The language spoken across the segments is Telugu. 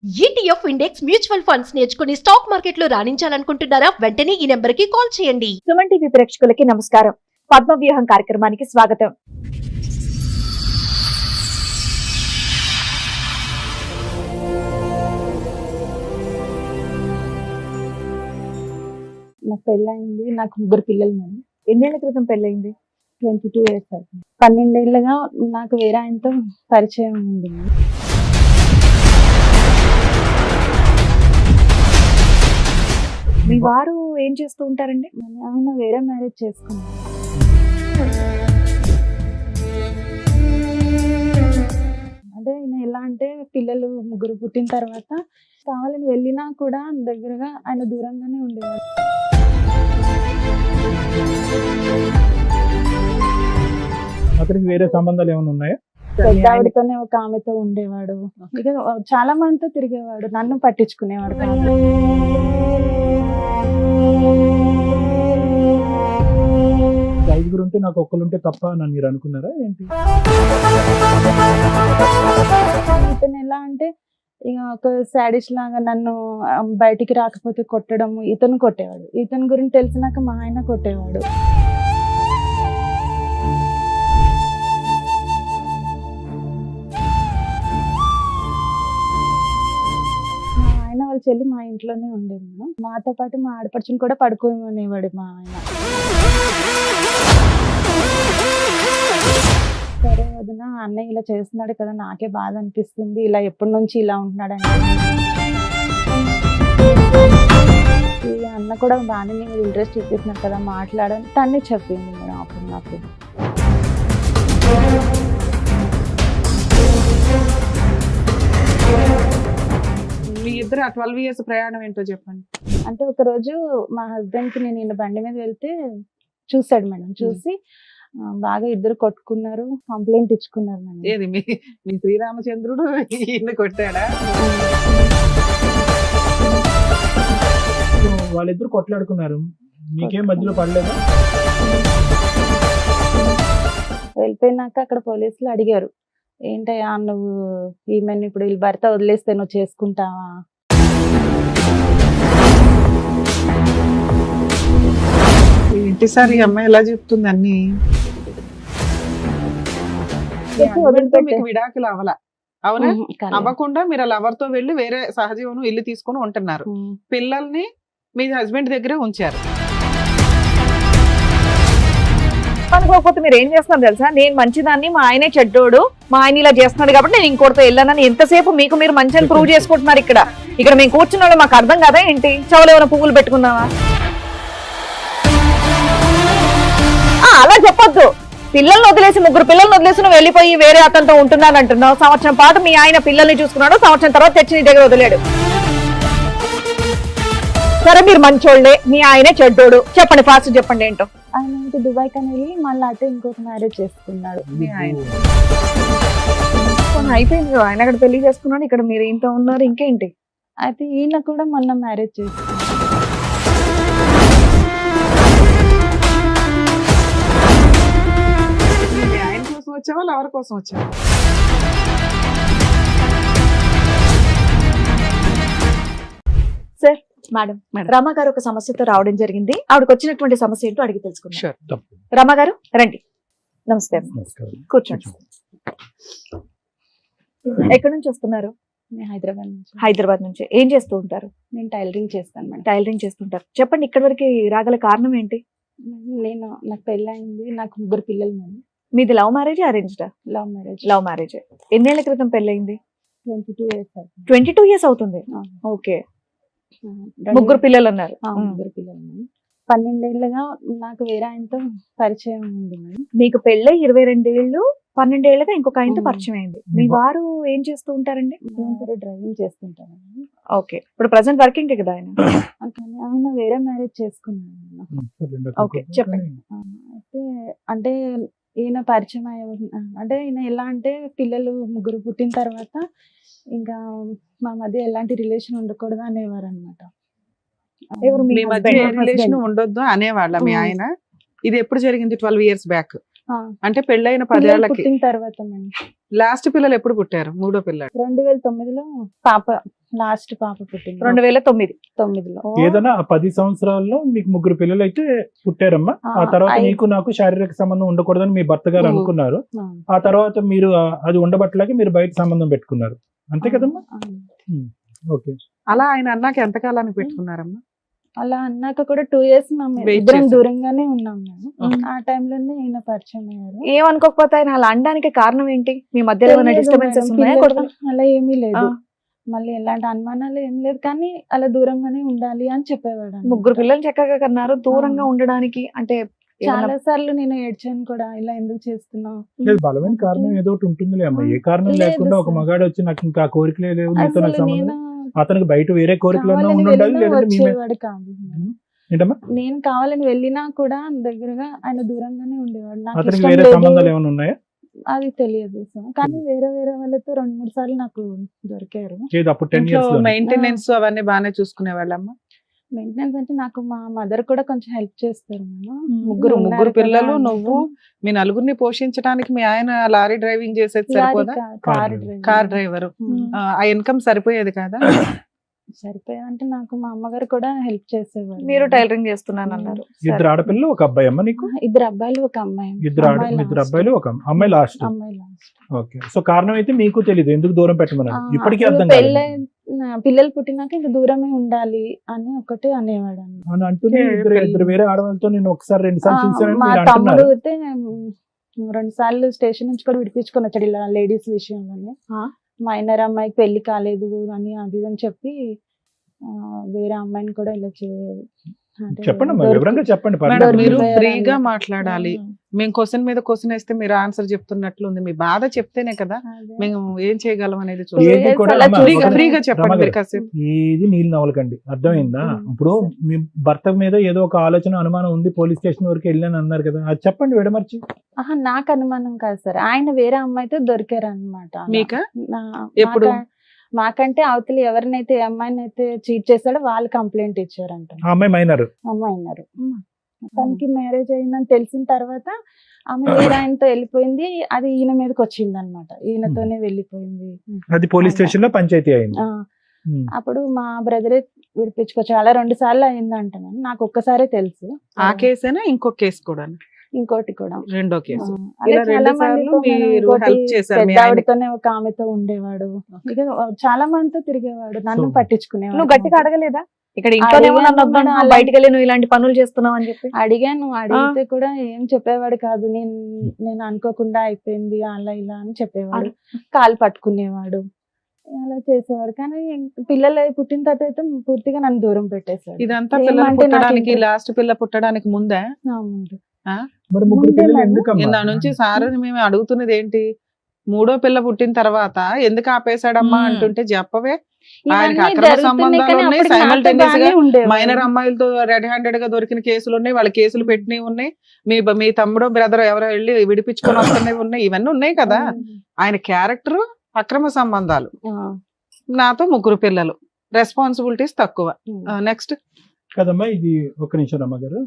ETF ఇండెక్స్ మ్యూచువల్ ఫండ్స్ నేర్చుకుని స్టాక్ మార్కెట్ లో రాణించాలనుకుంటున్నారా? వెంటనే ఈ నెంబర్ కి కాల్ చేయండి. సుమన్ టీవీ ప్రేక్షకులకి నమస్కారం. పద్మవ్యూహం కార్యక్రమానికి స్వాగతం. నాకు పెళ్ళయింది. నాకు 3 పిల్లలు. మేడం ఎన్నేళ్ల క్రితం పెళ్ళయింది? 22 ఇయర్స్ అవుతుంది. 12 ఏళ్ళుగా నాకు వేరే ఆయనతో పరిచయం ఉంది. మీ వారు ఏం చేస్తూ ఉంటారండి? ఆయన వేరే మ్యారేజ్ చేసుకున్నాను. అంటే ఆయన ఎలా అంటే పిల్లలు 3 పుట్టిన తర్వాత కావాలని వెళ్ళినా కూడా దగ్గరగా ఆయన దూరంగానే ఉండేవాడు. అతనికి వేరే సంబంధాలు ఏమైనా ఉన్నాయా? పెద్ద ఆవిడతోనే ఒక ఆమెతో ఉండేవాడు. ఇక చాలా మందితో తిరిగేవాడు. నన్ను పట్టించుకునేవాడు కాదు. ఐదుగురు ఉంటే నాకు ఒక్కరుంటే తప్ప అని మీరు అనుకున్నారా ఏంటి? ఇతను ఎలా అంటే ఇక ఒక సాడిస్ట్ లాగా నన్ను బయటికి రాకపోతే కొట్టడం, ఇతను కొట్టేవాడు. ఇతని గురించి తెలిసినాక మా ఆయన కొట్టేవాడు. మా ఆయన వాళ్ళ చెల్లి మా ఇంట్లోనే ఉండేది. మేడం మాతో పాటు మా ఆడపడుచుని కూడా పడుకోమనేవాడు మా ఆయన. సరే వదిన, అన్నయ్య ఇలా చేస్తున్నాడు కదా, నాకే బాధ అనిపిస్తుంది, ఇలా ఎప్పటి నుంచి ఇలా ఉంటున్నాడంటే. ఈ అన్న కూడా బాగానే నేను ఇంట్రెస్ట్ చూపిస్తున్నాను కదా మాట్లాడని తన్ని చెప్పింది మేడం అప్పుడు నాకు. మీ ఇద్దరు ఆ 12 ఇయర్స్ ప్రయాణం ఏంటో చెప్పండి. అంటే ఒక రోజు మా హస్బెండ్ కి నేను ఈయన బండి మీద వెళ్తే చూసాడు మేడం. చూసి బాగా ఇద్దరు కొట్టుకున్నారు, కంప్లైంట్ ఇచ్చుకున్నారు మేడం. ఏది మీ శ్రీరామచంద్రుడు ఈయన కొట్టాడా? వాళ్ళిద్దరు కొట్లాడుకున్నారు, మీకేం మధ్యలో పడలేదా? వెళ్ళిపోయినాక అక్కడ పోలీసులు అడిగారు, ఏంటయ్యా నువ్వు ఈమెను ఇప్పుడు వీళ్ళ భర్త వదిలేస్తే నువ్వు చేసుకుంటావా? ఏంటి సార్ ఈ అమ్మాయి ఎలా చెప్తుంది అన్ని? మీకు విడాకులు అవలా? అవునా? అవ్వకుండా మీరు ఆ లవర్ తో వెళ్ళి వేరే సహజీవనం ఇల్లు తీసుకొని ఉంటున్నారు. పిల్లల్ని మీ హస్బెండ్ దగ్గరే ఉంచారు. అనుకోకపోతే మీరు ఏం చేస్తున్నారు తెలుసా? నేను మంచిదాన్ని, మా ఆయనే చెడ్డోడు, మా ఆయన ఇలా చేస్తున్నాడు కాబట్టి నేను ఇంకోటితో వెళ్ళానని ఎంతసేపు మీకు మీరు మంచిని ప్రూవ్ చేసుకుంటున్నారు. ఇక్కడ మేము కూర్చున్న వాళ్ళు మాకు అర్థం కదా ఏంటి? చెవులు ఏమైనా పువ్వులు పెట్టుకున్నావా? అలా చెప్పొద్దు. పిల్లల్ని వదిలేసి 3 పిల్లల్ని వదిలేసి నువ్వు వెళ్ళిపోయి వేరే అతనితో ఉంటున్నాను అంటున్నావు. సంవత్సరం పాటు మీ ఆయన పిల్లల్ని చూసుకున్నాడు, సంవత్సరం తర్వాత తెచ్చి నీ దగ్గర వదిలేడు. సరే మీరు మంచోళ్ళే, మీ ఆయనే చెడ్డోడు, చెప్పండి ఫాస్ట్ చెప్పండి ఏంటో. ఆయన ఇంటి దుబాయ్ కని వెళ్ళి మళ్ళీ అటు ఇంకొక మ్యారేజ్ చేసుకున్నాడు మీ ఆయన. అయిపోయింది, ఆయన అక్కడ పెళ్లి చేసుకున్నాడు, ఇక్కడ మీరు ఇంత ఉన్నారు, ఇంకేంటి? అయితే ఈయన కూడా మొన్న మ్యారేజ్ చేసుకున్నాడు. మీ ఆయన కోసం వచ్చావా లవర్ కోసం వచ్చావా? సార్ మేడం, రమ గారు ఒక సమస్యతో రావడం జరిగింది. ఆవిడకి వచ్చినటువంటి సమస్య ఏంటో అడిగి తెలుసుకుందాం. Sure. రమ గారు రండి. నమస్తే. నమస్కారం. కూర్చోండి. ఎక్కడి నుంచి వస్తున్నారు? నేను హైదరాబాద్ నుంచి. హైదరాబాద్ నుంచి. ఏం చేస్తూ ఉంటారు? నేను టైలరింగ్ చేస్తాను మేడం. టైలరింగ్ చేస్తుంటారు. చెప్పండి, ఇక్కడి వరకు రాగల కారణం ఏంటి? నాకు పెళ్ళయింది. నాకు 3 పిల్లలు మేడం. మీది లవ్ మ్యారేజ్, అరేంజ్డా? Love marriage. Love marriage. ఎన్నేళ్ల క్రితం పెళ్ళయింది? 22 ఇయర్స్ అవుతుంది. 22 ఇయర్స్ అవుతుంది. ఓకే. 3 పిల్లలు అన్నారు. 3 పిల్లలు మేడం. 12 ఏళ్ళుగా నాకు వేరే ఆయనతో పరిచయం ఉంది మేడం. మీకు పెళ్ళై 22 ఏళ్ళు, 12 ఏళ్ళగా ఇంకొక ఆయనతో పరిచయం అయింది. మీ వారు ఏం చేస్తూ ఉంటారండి? డ్రైవింగ్ చేస్తుంటాను. ఓకే. ఇప్పుడు ప్రెసెంట్ వర్కింగ్ కదా ఆయన? కానీ ఆయన వేరే మ్యారేజ్ చేసుకున్నాను. ఓకే, చెప్పండి. అయితే అంటే ఈయన పరిచయం అంటే ఈయన ఎలా అంటే పిల్లలు 3 పుట్టిన తర్వాత ఇంకా మా మధ్య ఎలాంటి రిలేషన్ ఉండకూడదు అనేవారు అనమాట. మీ మధ్య రిలేషన్ ఉండొద్దు అనేవాళ్ళ మీ ఆయన? ఇది ఎప్పుడు జరిగింది? 12 ఇయర్స్ బ్యాక్. ఆ, అంటే పెళ్ళైన పిల్లలు 10 ఏళ్లకి పుట్టిన తర్వాత మేడం లాస్ట్ పిల్లలు ఎప్పుడు పుట్టారు? మూడో పిల్లడు 2009లో పాప, లాస్ట్ పాప పుట్టింది 2009. 9లో. ఏదైనా ఆ 10 సంవత్సరాల్లో మీకు 3 పిల్లలు అయితే పుట్టారమ్మా. ఆ ఆ, తర్వాత ఐ- నీకు నాకు శారీరక సంబంధం ఉండకూడదని మీ భర్త గారు అనుకున్నారు. ఆ, ఆ తర్వాత మీరు అది ఉండబట్టలేక మీరు బయట సంబంధం పెట్టుకున్నారు, అంతే కదమ్మా? ఆ. ఓకే. అలా ఆయన అన్నాక ఎంత కాలానికి పెట్టుకున్నారమ్మా? అలా అన్నాక కూడా 2 years మేము Wait ఇద్దరం చేశారు. దూరంగానే ఉన్నాం మేము. ఉమ్. ఆ టైంలోనే ఈయన పరిచయం అయ్యారు. ఏమనుకోకపోతే ఆయన అలా అనడానికి కారణం ఏంటి? మీ మధ్యలో ఏమైనా తెలియదు డిస్టర్బెన్సెస్ మేడం, ఉన్నాయా? పిల్లలు గొడవలు? అలా ఏమీ లేదు. ఆ. మళ్ళీ ఎలాంటి అనుమానాలు ఏం లేదు, కానీ అలా దూరంగానే ఉండాలి అని చెప్పేవాడు అన్నమాట. 3 పిల్లలు చక్కగా కన్నారు, దూరంగా ఉండడానికి అంటే చాలా సార్లు నేను ఏడ్చాను కూడా, ఇలా ఎందుకు చేస్తున్నావు. లేదు, బలమైన కారణం ఏదో ఒకటి ఉంటుందిలే అమ్మా. ఏ కారణం లేదు లేకుండా ఒక సార్. మగాడు వచ్చి నాకు ఇంకా ఆ కోరికలే లేవు, నీతో నాకు అసలు సంబంధం నేను లేదు. అతనికి బయట వేరే కోరికలు కావాలని ఉండాలి, వెళ్ళినా లేదంటే మీ మీద- వచ్చేవాడు కాదు. ఏంటమ్మా? నేను కావాలని వెళ్ళినా కూడా దగ్గరగా ఆయన దూరంగానే ఉండేవాడు. నాకు అతనికి ఇష్టం వేరే లేదు సంబంధాలు ఏమైనా ఉన్నాయా? అది తెలియదు సార్, కానీ వేరే వేరే వాళ్ళతో 2-3 సార్లు నాకు దొరికారు. లేదు, అప్పుడు 10 ఇంట్లో years లో. మెయింటెనెన్స్ అవన్నీ బాగానే చూసుకునే వాళ్ళమ్మా? మెయింటెనెన్స్ అంటే నాకు మా మదర్ కూడా కొంచెం హెల్ప్ చేస్తారు మేడం. ముగ్గురు ఉన్నారు కదా పిల్లలు, అన్నట్టు. నువ్వు, మీ నలుగురిని పోషించడానికి మీ ఆయన లారీ డ్రైవింగ్ చేసేది లారీ సరిపోదా? Car car driver. ఆ ఇన్కమ్ సరిపోయేది కదా? సరిపోయా అంటే నాకు మా అమ్మగారు కూడా హెల్ప్ చేసేవారు. మీరు టైలరింగ్ చేస్తున్నాను అన్నారు. ఇద్దరు ఆడపిల్లలు, ఒక అబ్బాయి అమ్మ నీకు? 2 అబ్బాయిలు 1 అమ్మాయి. ఇద్దరు అమ్మాయి అబ్బాయిలు, ఒక అమ్మాయి లాస్ట్. అమ్మాయి last. ఓకే. సో కారణం అయితే మీకు తెలియదు ఎందుకు దూరం పెట్టమన్నారు, ఇప్పటికీ అసలు అర్థం కాలేదు. పిల్లలు పుట్టినాక ఇంకా దూరమే ఉండాలి అని ఒకటే అనేవాడు అన్నమాట. అని అంటూనే ఏ, ఇద్దరు వేరే ఆడవాళ్ళతో నేను ఒకసారి 2 సార్లు చూసానని మా మీరు తమ్ముడు అంటున్నారు. అయితే 2 సార్లు స్టేషన్ నుంచి కూడా విడిపించుకొని వచ్చాడు ఇలా లేడీస్ విషయంలోనే. మైనర్ అమ్మాయికి పెళ్లి కాలేదు అని అది ఇది అని చెప్పి వేరే అమ్మాయిని కూడా ఇలా చెప్పండి అమ్మా, వివరంగా చెప్పండి, మేడం పర్లేదు. మీరు దొరికిపోయారు ఫ్రీగా అన్నమాట. మాట్లాడాలి. మేము క్వశ్చన్ మీద క్వశ్చన్ వేస్తే మీరు ఆన్సర్ చెప్తున్నట్లు ఉంది. మీ బాధ చెప్తేనే కదా మేము ఏం చేయగలం అనేది చూడండి. ఏది కూడా అలా అమ్మా, చూసి- ఒక- ఫ్రీగా చెప్పండి రమగారు, మీరు కాసేపు. ఏది నీళ్ళు నవ్వలకండి, అర్థమైందా? ఇప్పుడు మీ భర్త మీద ఏదో ఒక ఆలోచన అనుమానం ఉంది, పోలీస్ స్టేషన్ వరకు వెళ్ళాను అన్నారు కదా, అది చెప్పండి విడమర్చి. నాకు అనుమానం కాదు సార్, ఆయన వేరే అమ్మాయితో దొరికారు అనమాట. మీకా? ఎప్పుడు? మాకంటే అవతలి ఎవరినైతే ఏ అమ్మాయిని అయితే చీట్ చేశాడో వాళ్ళు కంప్లైంట్ ఇచ్చారంట. ఆ అమ్మాయి మైనర్. అమ్మాయి అన్నారు. తనకి మ్యారేజ్ అయిందని తెలిసిన తర్వాత ఆమె వేరే ఆయనతో వెళ్ళిపోయింది. అది ఈయన మీదకి వచ్చింది అనమాట, ఈయనతోనే వెళ్ళిపోయింది. అది పోలీస్ స్టేషన్ లో పంచాయతీ అయింది. ఆ, అప్పుడు మా బ్రదరే విడిపించుకోవచ్చు, అలా 2 సార్లు అయిందంట. నాకు ఒక్కసారే తెలుసు. ఆ కేసేనా ఇంకొక కేసు కూడా? ఇంకోటి కూడా రెండో కేసు. అదే ఇలా చాలా 2 సార్లు మందితో మీరు ఇంకోటి help చేశారు మీ పెద్ద ఆయనకి. ఆవిడతోనే ఒక ఆమెతో ఉండేవాడు. ఇక చాలా మందితో తిరిగేవాడు, నన్ను So, పట్టించుకునేవాడు. నువ్వు గట్టిగా అడగలేదా? ఇక్కడ ఇంట్లోనే అడిగాను నన్ను వద్దన్నా, మేడం, బయటికి వెళ్ళి నువ్వు ఇలాంటి పనులు చేస్తున్నావు అని చెప్పి అడిగాను, అడిగితే కూడా ఏం చెప్పేవాడు కాదు. నేను అనుకోకుండా అయిపోయింది అలా ఇలా అని చెప్పేవాడు. కాలు పట్టుకునేవాడు, అలా చేసేవాడు. కానీ పిల్లలు పుట్టిన తర్వాత అయితే పూర్తిగా నన్ను దూరం పెట్టేశాడు. ఇదంతా ఏమంటే పిల్లలు నాకు పుట్టడానికి, interest- లాస్ట్ పిల్ల పుట్టడానికి ముందే? ఆ, ముందు. మరి 3 ముందే పిల్లలు మేడం. ఎందుకమ్మా? నిన్న నుంచి సార్ మేము అడుగుతున్నది ఏంటి, మూడో పిల్ల పుట్టిన తర్వాత ఎందుకు ఆపేశాడమ్మా అంటుంటే చెప్పవే. ఆయనకి ఇవన్నీ అక్రమ జరుగుతున్నాయి, సంబంధాలు కానీ ఉన్నాయి, అప్పటికి నాతో simultaneous గా బాగానే ఉండేవాడు. మైనర్ అమ్మాయిలతో రెడ్ హ్యాండెడ్ గా దొరికిన కేసులు ఉన్నాయి, వాళ్ళ కేసులు పెట్టినవి ఉన్నాయి, మీ తమ్ముడు బ్రదర్ ఎవరో వెళ్ళి విడిపించుకొని వస్తున్నవి ఉన్నాయి, ఇవన్నీ ఉన్నాయి కదా. ఆయన క్యారెక్టర్ అక్రమ సంబంధాలు, నాతో 3 పిల్లలు, రెస్పాన్సిబిలిటీస్ తక్కువ. నెక్స్ట్ కదమ్మా, ఇది ఒక నిమిషం రమ్మగారు.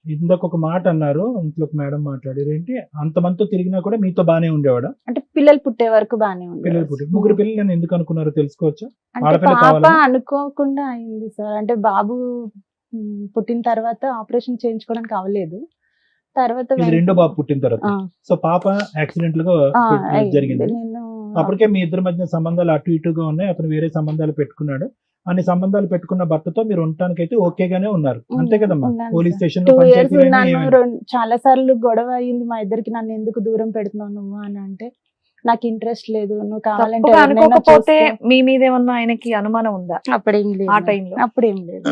ఇందాక ఒక మాట అన్నారు, ఇంట్లోకి మేడం మాట్లాడారు ఏంటి, అంతమందితో తిరిగినా కూడా మీతో బానే ఉండేవాడా? అంటే పిల్లలు పుట్టే వరకు బానే పిల్లలు పుట్టి 3 పిల్లలు నేను ఎందుకు అనుకున్నారో తెలుసుకోవచ్చా? అంటే ఆడపిల్ల పాప కావాలా? అనుకోకుండా అయింది సార్. అంటే బాబు పుట్టిన తర్వాత ఆపరేషన్ చేయించుకోవడానికి అవ్వలేదు. తర్వాత ఇది రెండో బాబు పుట్టిన తర్వాత. ఆ, సో పాప యాక్సిడెంట్ గా అయింది. జరిగింది. నేను అప్పటికే మీ ఇద్దరి మధ్య సంబంధాలు అటు ఇటుగా ఉన్నాయి, అతను వేరే సంబంధాలు పెట్టుకున్నాడు. అన్ని సంబంధాలు పెట్టుకున్న భర్తతో మీరు ఉండటానికి అయితే ఓకేగానే ఉన్నారు, అంతే కదమ్మా? ఉన్నాను పోలీస్ సార్. స్టేషన్ లో 2 years పంచాయతీలు ఉన్నాను. ఏమైనా? చాలా సార్లు గొడవ అయ్యింది మా ఇద్దరికి. నన్ను ఎందుకు దూరం పెడుతున్నావు నువ్వు అని అంటే, నాకు ఇంట్రెస్ట్ లేదు, నువ్వు కావాలంటే తప్పుగా ఎవరినైనా అనుకోకపోతే చూసుకో. మీ మీద ఏమన్నా ఆయనకి అనుమానం ఉందా అప్పుడేం లేదు, ఆ టైంలో? అప్పుడేం లేదు.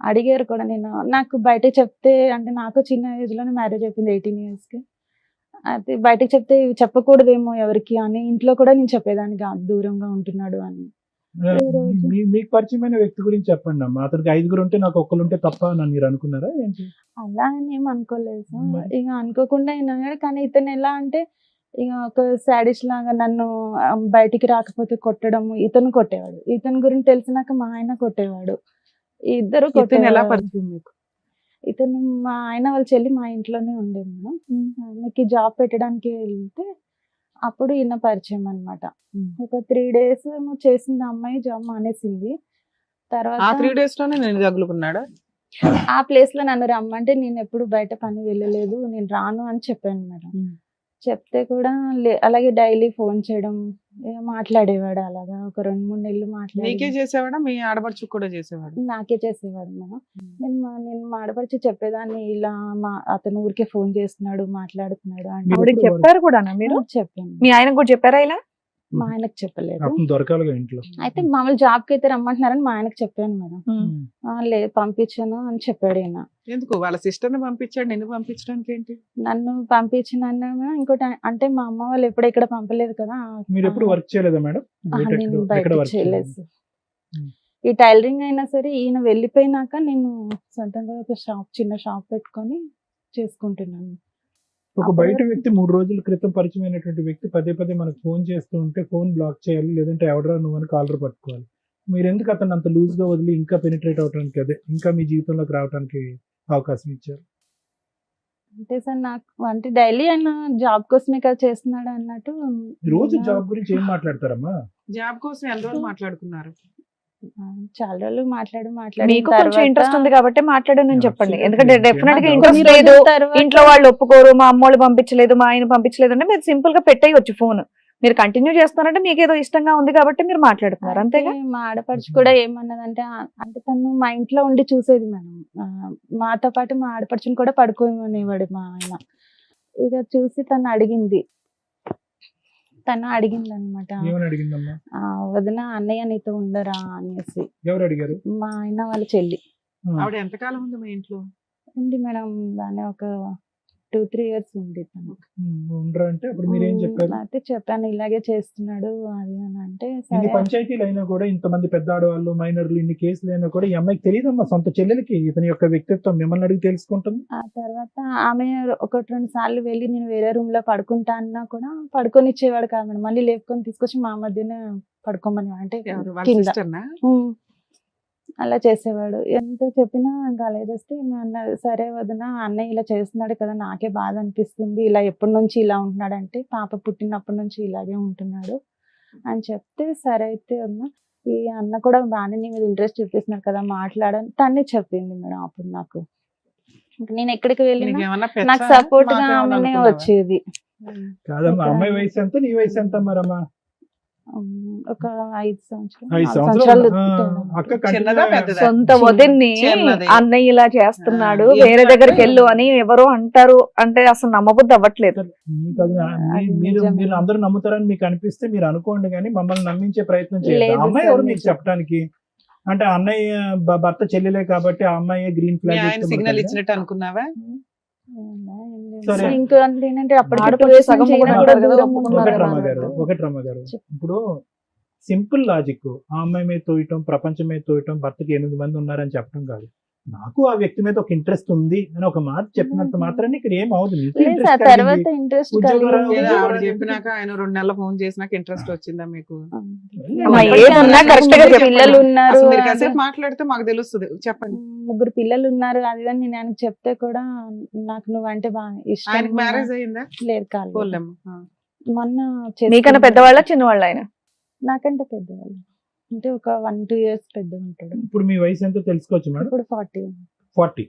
అడిగారు కూడా. నేను నాకు బయట చెప్తే, అంటే నాకు చిన్న ఏజ్ లోనే మ్యారేజ్ అయిపోయింది, 18 years కి. అయితే బయటకు చెప్తే చెప్పకూడదేమో ఎవరికి అని ఇంట్లో కూడా నేను చెప్పేదాన్ని కాదు, దూరంగా ఉంటున్నాడు అని. మీకు పరిచయమైన వ్యక్తి గురించి చెప్పండి అమ్మా. అతనికి 5 ఉంటే నాకు ఒక్కరు ఉంటే తప్ప అని మీరు అనుకున్నారా ఏంటి? అలా అని ఏం అనుకోలేదు సార్. మరి? ఇక అనుకోకుండా అయినా, కానీ ఇతను ఎలా అంటే ఇక ఒక సాడిస్ట్ లాగా నన్ను బయటికి రాకపోతే కొట్టడం, ఇతను కొట్టేవాడు. ఇతని గురించి తెలిసినాక మా ఆయన కొట్టేవాడు. ఇద్దరు ఇతను ఎలా కొట్టేవాడు. పరిచయం మీకు? ఇతను మా ఆయన వాళ్ళ చెల్లి మా ఇంట్లోనే ఉండే మేడం. ఆమెకి జాబ్ పెట్టడానికి వెళ్తే అప్పుడు ఈయన పరిచయం అన్నమాట. ఒక 3 days ఏమో చేసింది ఆ అమ్మాయి, జాబ్ మానేసింది. ఆ తర్వాత 3 days లోనే నేను తగులుకున్నాడా? ఆ ప్లేస్ లో నన్ను రమ్మంటే నేను ఎప్పుడు బయట పని వెళ్ళలేదు, నేను రాను అని చెప్పాను మేడం. చెప్తే కూడా అలాగే డైలీ ఫోన్ చేయడం, మాట్లాడేవాడు. అలాగా ఒక 2-3 నెలలు నీకే మాట్లాడి చేసేవాడా మీ ఆడపడుచుకు కూడా చేసేవాడు? నాకే చేసేవాడు మేడం. నేను మాడపరిచి చెప్పేదాన్ని, ఇలా అతను ఊరికే ఫోన్ చేస్తున్నాడు, మాట్లాడుతున్నాడు అంటే ఆవిడకి చెప్పారు కూడా మీరు? చెప్పాను. మీ ఆయనకు కూడా చెప్పారా ఇలా? మా ఆయనకు చెప్పలేదు. అప్పుడు దొరకాలిగా ఇంట్లో. అయితే మామూలు జాబ్ కి అయితే రమ్మంటున్నారని మా ఆయనకు చెప్పాను మేడం. లేదు పంపించాను అని చెప్పాడు ఈయన. ఎందుకు వాళ్ళ సిస్టర్ ని పంపించాడు, నిన్ను పంపించడానికి ఏంటి? నన్ను పంపించిన ఇంకోటి అంటే మా అమ్మ వాళ్ళు ఎప్పుడు ఇక్కడ పంపలేదు కదా. మీరు ఎప్పుడు వర్క్ చేయలేదా మేడం? నేను బయట చేయలేదు. ఈ టైలరింగ్ అయినా సరే ఈయన వెళ్ళిపోయినాక నేను సొంతంగా ఒక చిన్న షాప్ పెట్టుకొని చేసుకుంటున్నాను. ఒక బయట వ్యక్తి 3 రోజుల క్రితం పరిచయం అయినటువంటి వ్యక్తి పదే పదే మనకు ఫోన్ చేస్తూ ఉంటే ఫోన్ బ్లాక్ చేయాలి, లేదంటే ఎవడరా నువ్వు అని కాలర్ పట్టుకోవాలి. మీరు ఎందుకు అతను అంత లూజ్ గా వదిలి ఇంకా పెనిట్రేట్ అవడానికి, అదే ఇంకా మీ జీవితంలోకి రావడానికి అవకాశం ఇచ్చారు? అంటే సార్ నాకు అంటే డైలీ ఆయన జాబ్ కోసమే కదా చేస్తున్నాడు అన్నట్టు. రోజు జాబ్ గురించి ఏం మాట్లాడతారమ్మా? జాబ్ కోసం ఎన్ని రోజులు మాట్లాడుకున్నారు? చాలా రోజులు మాట్లాడి మీకు కొంచెం ఇంట్రెస్ట్ ఉంది కాబట్టి మాట్లాడానని చెప్పండి. Absolutely. ఎందుకంటే డెఫినెట్ గా Yeah. ఇంట్రెస్ట్ లేదు, ఇంట్లో వాళ్ళు ఒప్పుకోరు, మా అమ్మోళ్ళు పంపించలేదు, మా ఆయన పంపించలేదు అంటే మీరు సింపుల్ గా పెట్టేయచ్చు ఫోన్. మీరు కంటిన్యూ చేస్తున్నారంటే మీకు ఏదో ఇష్టంగా ఉంది కాబట్టి మీరు మాట్లాడుతున్నారు, అంతేగా? మా ఆడపడుచు కూడా ఏమన్నదంటే అంటే తను మా ఇంట్లో ఉండి చూసేది మేడం. మాతో పాటు మా ఆడపడుచుని కూడా పడుకోమనేవాడు మా ఆయన. ఇక చూసి తను అడిగింది అనమాట, ఏమని అడిగిందమ్మా? వదిన అన్నయ్య నీతో ఉండరా అనేసి. ఎవరు అడిగారు? మా ఆయన వాళ్ళ చెల్లి. ఆవిడ ఎంతకాలం ఉంది మీ ఇంట్లో? ఉంది మేడం, బాగానే ఒక 2-3 years ఉంది తను. ఉండరా అంటే అప్పుడు మీరు ఏం చెప్పారు? అయితే చెప్పాను ఇలాగే చేస్తున్నాడు అది అని అంటే ఇన్ని సరే. పంచాయతీలు అయినా కూడా, ఇంతమంది పెద్ద ఆడవాళ్ళు, మైనర్లు, ఇన్ని కేసులు అయినా కూడా ఈ అమ్మాయికి తెలియదమ్మా, సొంత చెల్లెలకి ఇతని యొక్క వ్యక్తిత్వం మిమ్మల్ని అడిగి తెలుసుకుంటుంది. ఆ తర్వాత ఆమె 1-2 సార్లు వెళ్ళి నేను వేరే రూమ్ లో పడుకుంటా అన్నా కూడా పడుకొనిచ్చేవాడు కాదు మేడం. మళ్ళీ లేపుకొని తీసుకొచ్చి మా మధ్యనే పడుకోమని అంటే ఎవరు? వాళ్ళ కింద. సిస్టర్నా? అలా చేసేవాడు. ఎంత చెప్పినా ఇంకా చేస్తే అన్నది సరే వదిన అన్నయ్య ఇలా చేస్తున్నాడు కదా, నాకే బాధ అనిపిస్తుంది, ఇలా ఎప్పటి నుంచి ఇలా ఉంటున్నాడు అంటే పాప పుట్టినప్పటి నుంచి ఇలాగే ఉంటున్నాడు అని చెప్తే సరే అయితే వదిన ఈ అన్న కూడా బాగానే నీ మీద ఇంట్రెస్ట్ చూపిస్తున్నాడు కదా మాట్లాడని తనే చెప్పింది మేడం. అప్పుడు నాకు ఇంక నేను ఎక్కడికి వెళ్ళినా నీకేమన్నా నాకు పెచ్చా? సపోర్ట్ గా మాకేమన్నా ఆమెనే అనుకున్నావా? వచ్చేది. కాదమ్మా, అమ్మాయి వయసు ఎంత, నీ వయసు ఎంత మరమ్మా? ఒక 5 సంవత్సరాలు 5 4 సంవత్సరాలు. సంవత్సరాలు అక్క చిన్నదా పెద్దదా? సొంత వదిన్ని చిన్నది. అన్నయ్య ఇలా చేస్తున్నాడు, ఆ, వేరే ఎందుకంటే- దగ్గరికి వెళ్ళు అని ఎవరో అంటారు అంటే అసలు నమ్మబుద్ధి అవ్వట్లేదు. మీకు అది అది మీరు నిజమే. మీరు అందరూ నమ్ముతారని మీకు అనిపిస్తే మీరు అనుకోండి, కానీ మమ్మల్ని నమ్మించే ప్రయత్నం చేయండి. లేదు అమ్మాయి సార్, ఎవరు మీకు నిజం. చెప్పడానికి? అంటే అన్నయ్య భర్త చెల్లెలే కాబట్టి ఆ అమ్మాయి గ్రీన్ మీ ఆయన సిగ్నల్ ఫ్లాగ్ ఇచ్చినట్టు అనుకున్నావా? సరే. ఇంకా ఏంటంటే అప్పటికి ఆడపడుచు 2 years సగం నుంచి ఈయన కూడా కూడా కదా, దూరం ఒప్పుకున్నారు ఉన్నాడు ఒకటి కదా. అన్నమాట. రమ్మగారు, చెప్పు. ఇప్పుడు సింపుల్ లాజిక్ ఆ అమ్మాయి మీద తోయటం, ప్రపంచం మీద తోయటం, భర్తకి 8 మంది ఉన్నారని చెప్పడం కాదు. నాకు ఆ వ్యక్తి మీద ఒక ఇంట్రెస్ట్ ఉంది అని ఒక మాట చెప్పినంత మాత్రాన్ని ఇక్కడ ఏం అవదు. మీకు లేదు interest సార్, కలిగింది. తర్వాత ఇంట్రెస్ట్ ఉద్యోగం లేదా ఆవిడ ఎందుకు? చెప్పినాక ఆయన 2 నెలలు ఫోన్ చేసినాక ఇంట్రెస్ట్ వచ్చిందా మీకు? అమ్మా, అప్పటికే ఏదున్నా అన్నది correct గా ముగ్గురు చెప్పండి. పిల్లలు ఉన్నారు అసలు మీరు అది. కాసేపు మాట్లాడితే మాకు తెలుస్తుంది. చెప్పండి. 3 పిల్లలు ఉన్నారు అది అని నేను ఆయనకు చెప్తే కూడా నాకు నువ్వంటే బాగా ఇష్టం. ఆయనకి మ్యారేజ్ అయిందా? లేదు కాలేదు. పోలేమ్మా. మొన్న మీకన్నా చేసుకున్నాడు. పెద్దవాళ్ళ చిన్నవాళ్ళ ఆయన? నాకంటే పెద్దవాళ్ళు అంటే ఒక 1-2 years పెద్ద ఉంటాడు. ఇప్పుడు మీ వయసు ఎంతో తెలుసుకోవచ్చు మేడం? ఇప్పుడు 40. 40.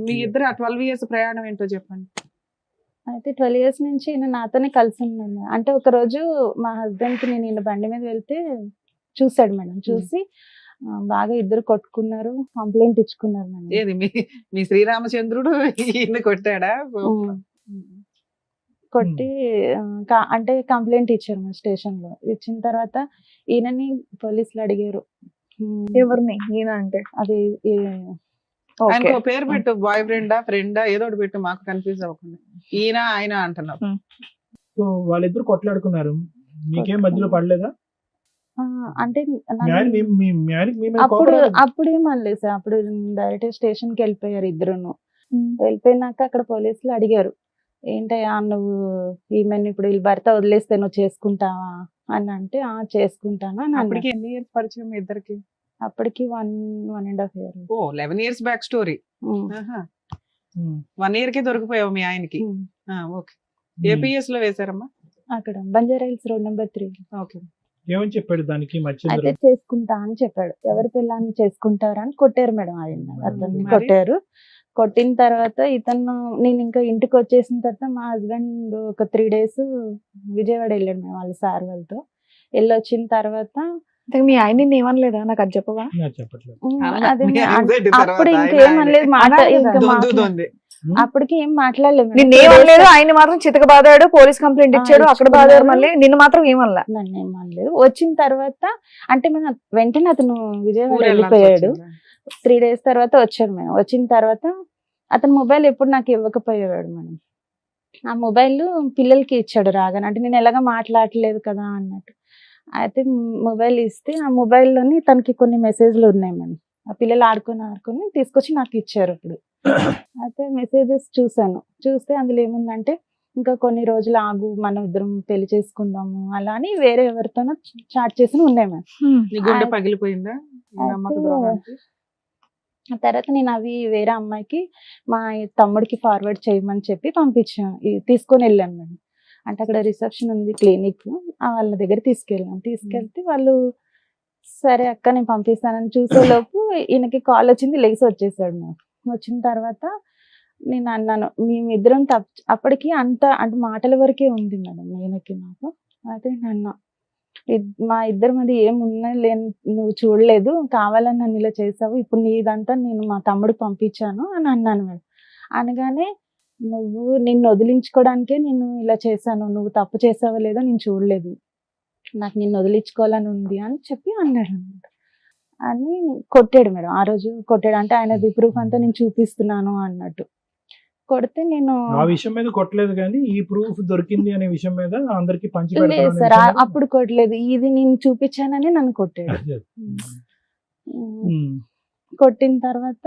మీ ఇద్దరు ఆ 12 years ప్రయాణం ఏంటో చెప్పండి. అయితే 12 years నుంచి ఈయన నాతోనే కలిసి ఉన్నాడు. అంటే ఒక రోజు మా హస్బెండ్ కి నేను ఈయన బండి మీద వెళ్తే చూసాడు మేడం. చూసి బాగా ఇద్దరు కొట్టుకున్నారు, కంప్లైంట్ ఇచ్చుకున్నారు మేడం. ఏది మీ శ్రీరామచంద్రుడు ఈయన్ని కొట్టాడా? కొట్టి అంటే కంప్లైంట్ ఇచ్చారు మా స్టేషన్ లో. ఇచ్చిన తర్వాత ఈయనని పోలీసులు అడిగారు. ఎవరిని? ఈయన అంటే అది ఓకే. ఆయనకు ఒక పేరు పెట్టు, బాయ్ ఫ్రెండా ఫ్రెండా ఏదో ఒకటి పెట్టు, మాకు కన్ఫ్యూజ్ అవ్వకుండా. ఈయన ఆయన అంటున్నావు. సో వాళ్ళిద్దరు కొట్లాడుకున్నారు, మీకేం మధ్యలో పడలేదా? అంటే మీ ఆయన మీ మీద అప్పుడు కోపరాలేదు? అప్పుడు ఏమనలేదు సార్. అప్పుడు డైరెక్ట్ స్టేషన్ కి వెళ్ళిపోయారు ఇద్దరును. వెళ్ళిపోయినాక అక్కడ పోలీసులు అడిగారు, ఏంటయ్యా నువ్వు ఈమెను ఇప్పుడు వీళ్ళ భర్త వదిలేస్తే నువ్వు చేసుకుంటావా అని అంటే చేసుకుంటాను అని అన్నాడు. అప్పటికి ఎన్ని ఇయర్స్ పరిచయం మీ ఇద్దరికి? అప్పటికి 1.5 year. ఓ 11 years బ్యాక్ స్టోరీ. ఉమ్, 1 year కి దొరికిపోయావు మీ ఆయనకి. ఉమ్. ఓకే. ఏపీఎస్ లో వేశారమ్మా? అక్కడ Banjara hills road number 3. Okay. ఏమని చెప్పాడు దానికి అయితే మధ్య చేసుకుంటా అని చెప్పాడు. ఎవరి పిల్లని చేసుకుంటారా అని కొట్టారు మేడం ఆయన, అతన్ని మరి? కొట్టారు. కొట్టిన తర్వాత ఇతను, నేను ఇంకా ఇంటికి వచ్చేసిన తర్వాత మా హస్బెండ్ ఒక 3 days విజయవాడ వెళ్ళాడు మేము వాళ్ళ సార్ వాళ్ళతో. వెళ్ళొచ్చిన తర్వాత అంటే మీ ఆయన నిన్ను ఏమనలేదా? నాకు అది చెప్పవా? నాకు చెప్పట్లేదు. అదే మీ anxiety తర్వాత అప్పుడు ఆయన ఇంకేమనలేదు, అనాలి కదా. ఇంకా దొందుతోంది. అప్పటికి ఏం మాట్లాడలేదు మేడం. నిన్నేమనలేదు, ఆయన మాత్రం చితక బాదాడు, పోలీస్ కంప్లైంట్ ఇచ్చాడు, అక్కడ బాదాడు, మళ్ళీ నిన్ను మాత్రం ఏమనలా. నన్ను ఏం అనలేదు. వచ్చిన తర్వాత అంటే మేము వెంటనే అతను విజయవాడ ఊరు వెళ్ళాల్సి వెళ్ళిపోయాడు. వచ్చిందా? 3 days తర్వాత వచ్చాడు మేము. వచ్చిన తర్వాత అతను మొబైల్ ఎప్పుడు నాకు ఇవ్వకపోయేవాడు మేడం. ఆ మొబైల్ పిల్లలకి ఇచ్చాడు రాగానే, అంటే నేను ఎలాగ మాట్లాడలేదు కదా అన్నట్టు. అయితే మొబైల్ ఇస్తే ఆ మొబైల్లోని తనకి కొన్ని మెసేజ్లు ఉన్నాయి మేడం. ఆ పిల్లలు ఆడుకొని తీసుకొచ్చి నాకు ఇచ్చారు అప్పుడు. అయితే మెసేజెస్ చూసాను. చూస్తే అందులో ఏముందంటే, ఇంకా కొన్ని రోజులు ఆగు, మనం ఇద్దరం పెళ్లి చేసుకుందాము అలా అని వేరే ఎవరితోనో చాట్ చేసి ఉన్నాయి మేడం. నీ గుండె పగిలిపోయిందా? ఈ నమ్మక అయితే ద్రోహానికి? ఆ తర్వాత నేను అవి వేరే అమ్మాయికి మా తమ్ముడికి ఫార్వర్డ్ చేయమని చెప్పి పంపించాను, తీసుకొని వెళ్ళాను మేడం. అంటే అక్కడ రిసెప్షన్ ఉంది క్లినిక్, వాళ్ళ దగ్గర తీసుకెళ్తే వాళ్ళు సరే అక్క నేను పంపిస్తానని చూసేలోపు ఈయనకి కాల్ వచ్చింది, లేచి వచ్చేసాడు మేము. వచ్చిన తర్వాత నేను అన్నాను, మేమిద్దరం అప్పటికి అంటే మాటల వరకే ఉంది మేడం ఈయనకి నాకు. అయితే నేను మా ఇద్దరి మధ్య ఏమున్నా లేని నువ్వు చూడలేదు, కావాలని నన్ను ఇలా చేసావు, ఇప్పుడు నీదంతా నేను మా తమ్ముడికి పంపించాను అని అన్నాను మేడం. అనగానే నువ్వు నిన్ను వదిలించుకోవడానికే నేను ఇలా చేశాను, నువ్వు తప్పు చేసావో లేదో నేను చూడలేదు, నాకు నిన్ను వదిలించుకోవాలని ఉంది అని చెప్పి అన్నాడు అనమాట. అని కొట్టాడు మేడం. ఆ రోజు కొట్టాడు, అంటే ఆయనది ప్రూఫ్ అంతా నేను చూపిస్తున్నాను అన్నట్టు. కొడితే నేను ఆ విషయం మీద కొట్టలేదు కానీ ఈ ప్రూఫ్ దొరికింది అనే విషయం మీద అందరికి పంచి లేదు పెడతాను సార్, అప్పుడు కొట్టలేదు, ఇది నేను చూపించానని నన్ను కొట్టాడు. కొట్టిన తర్వాత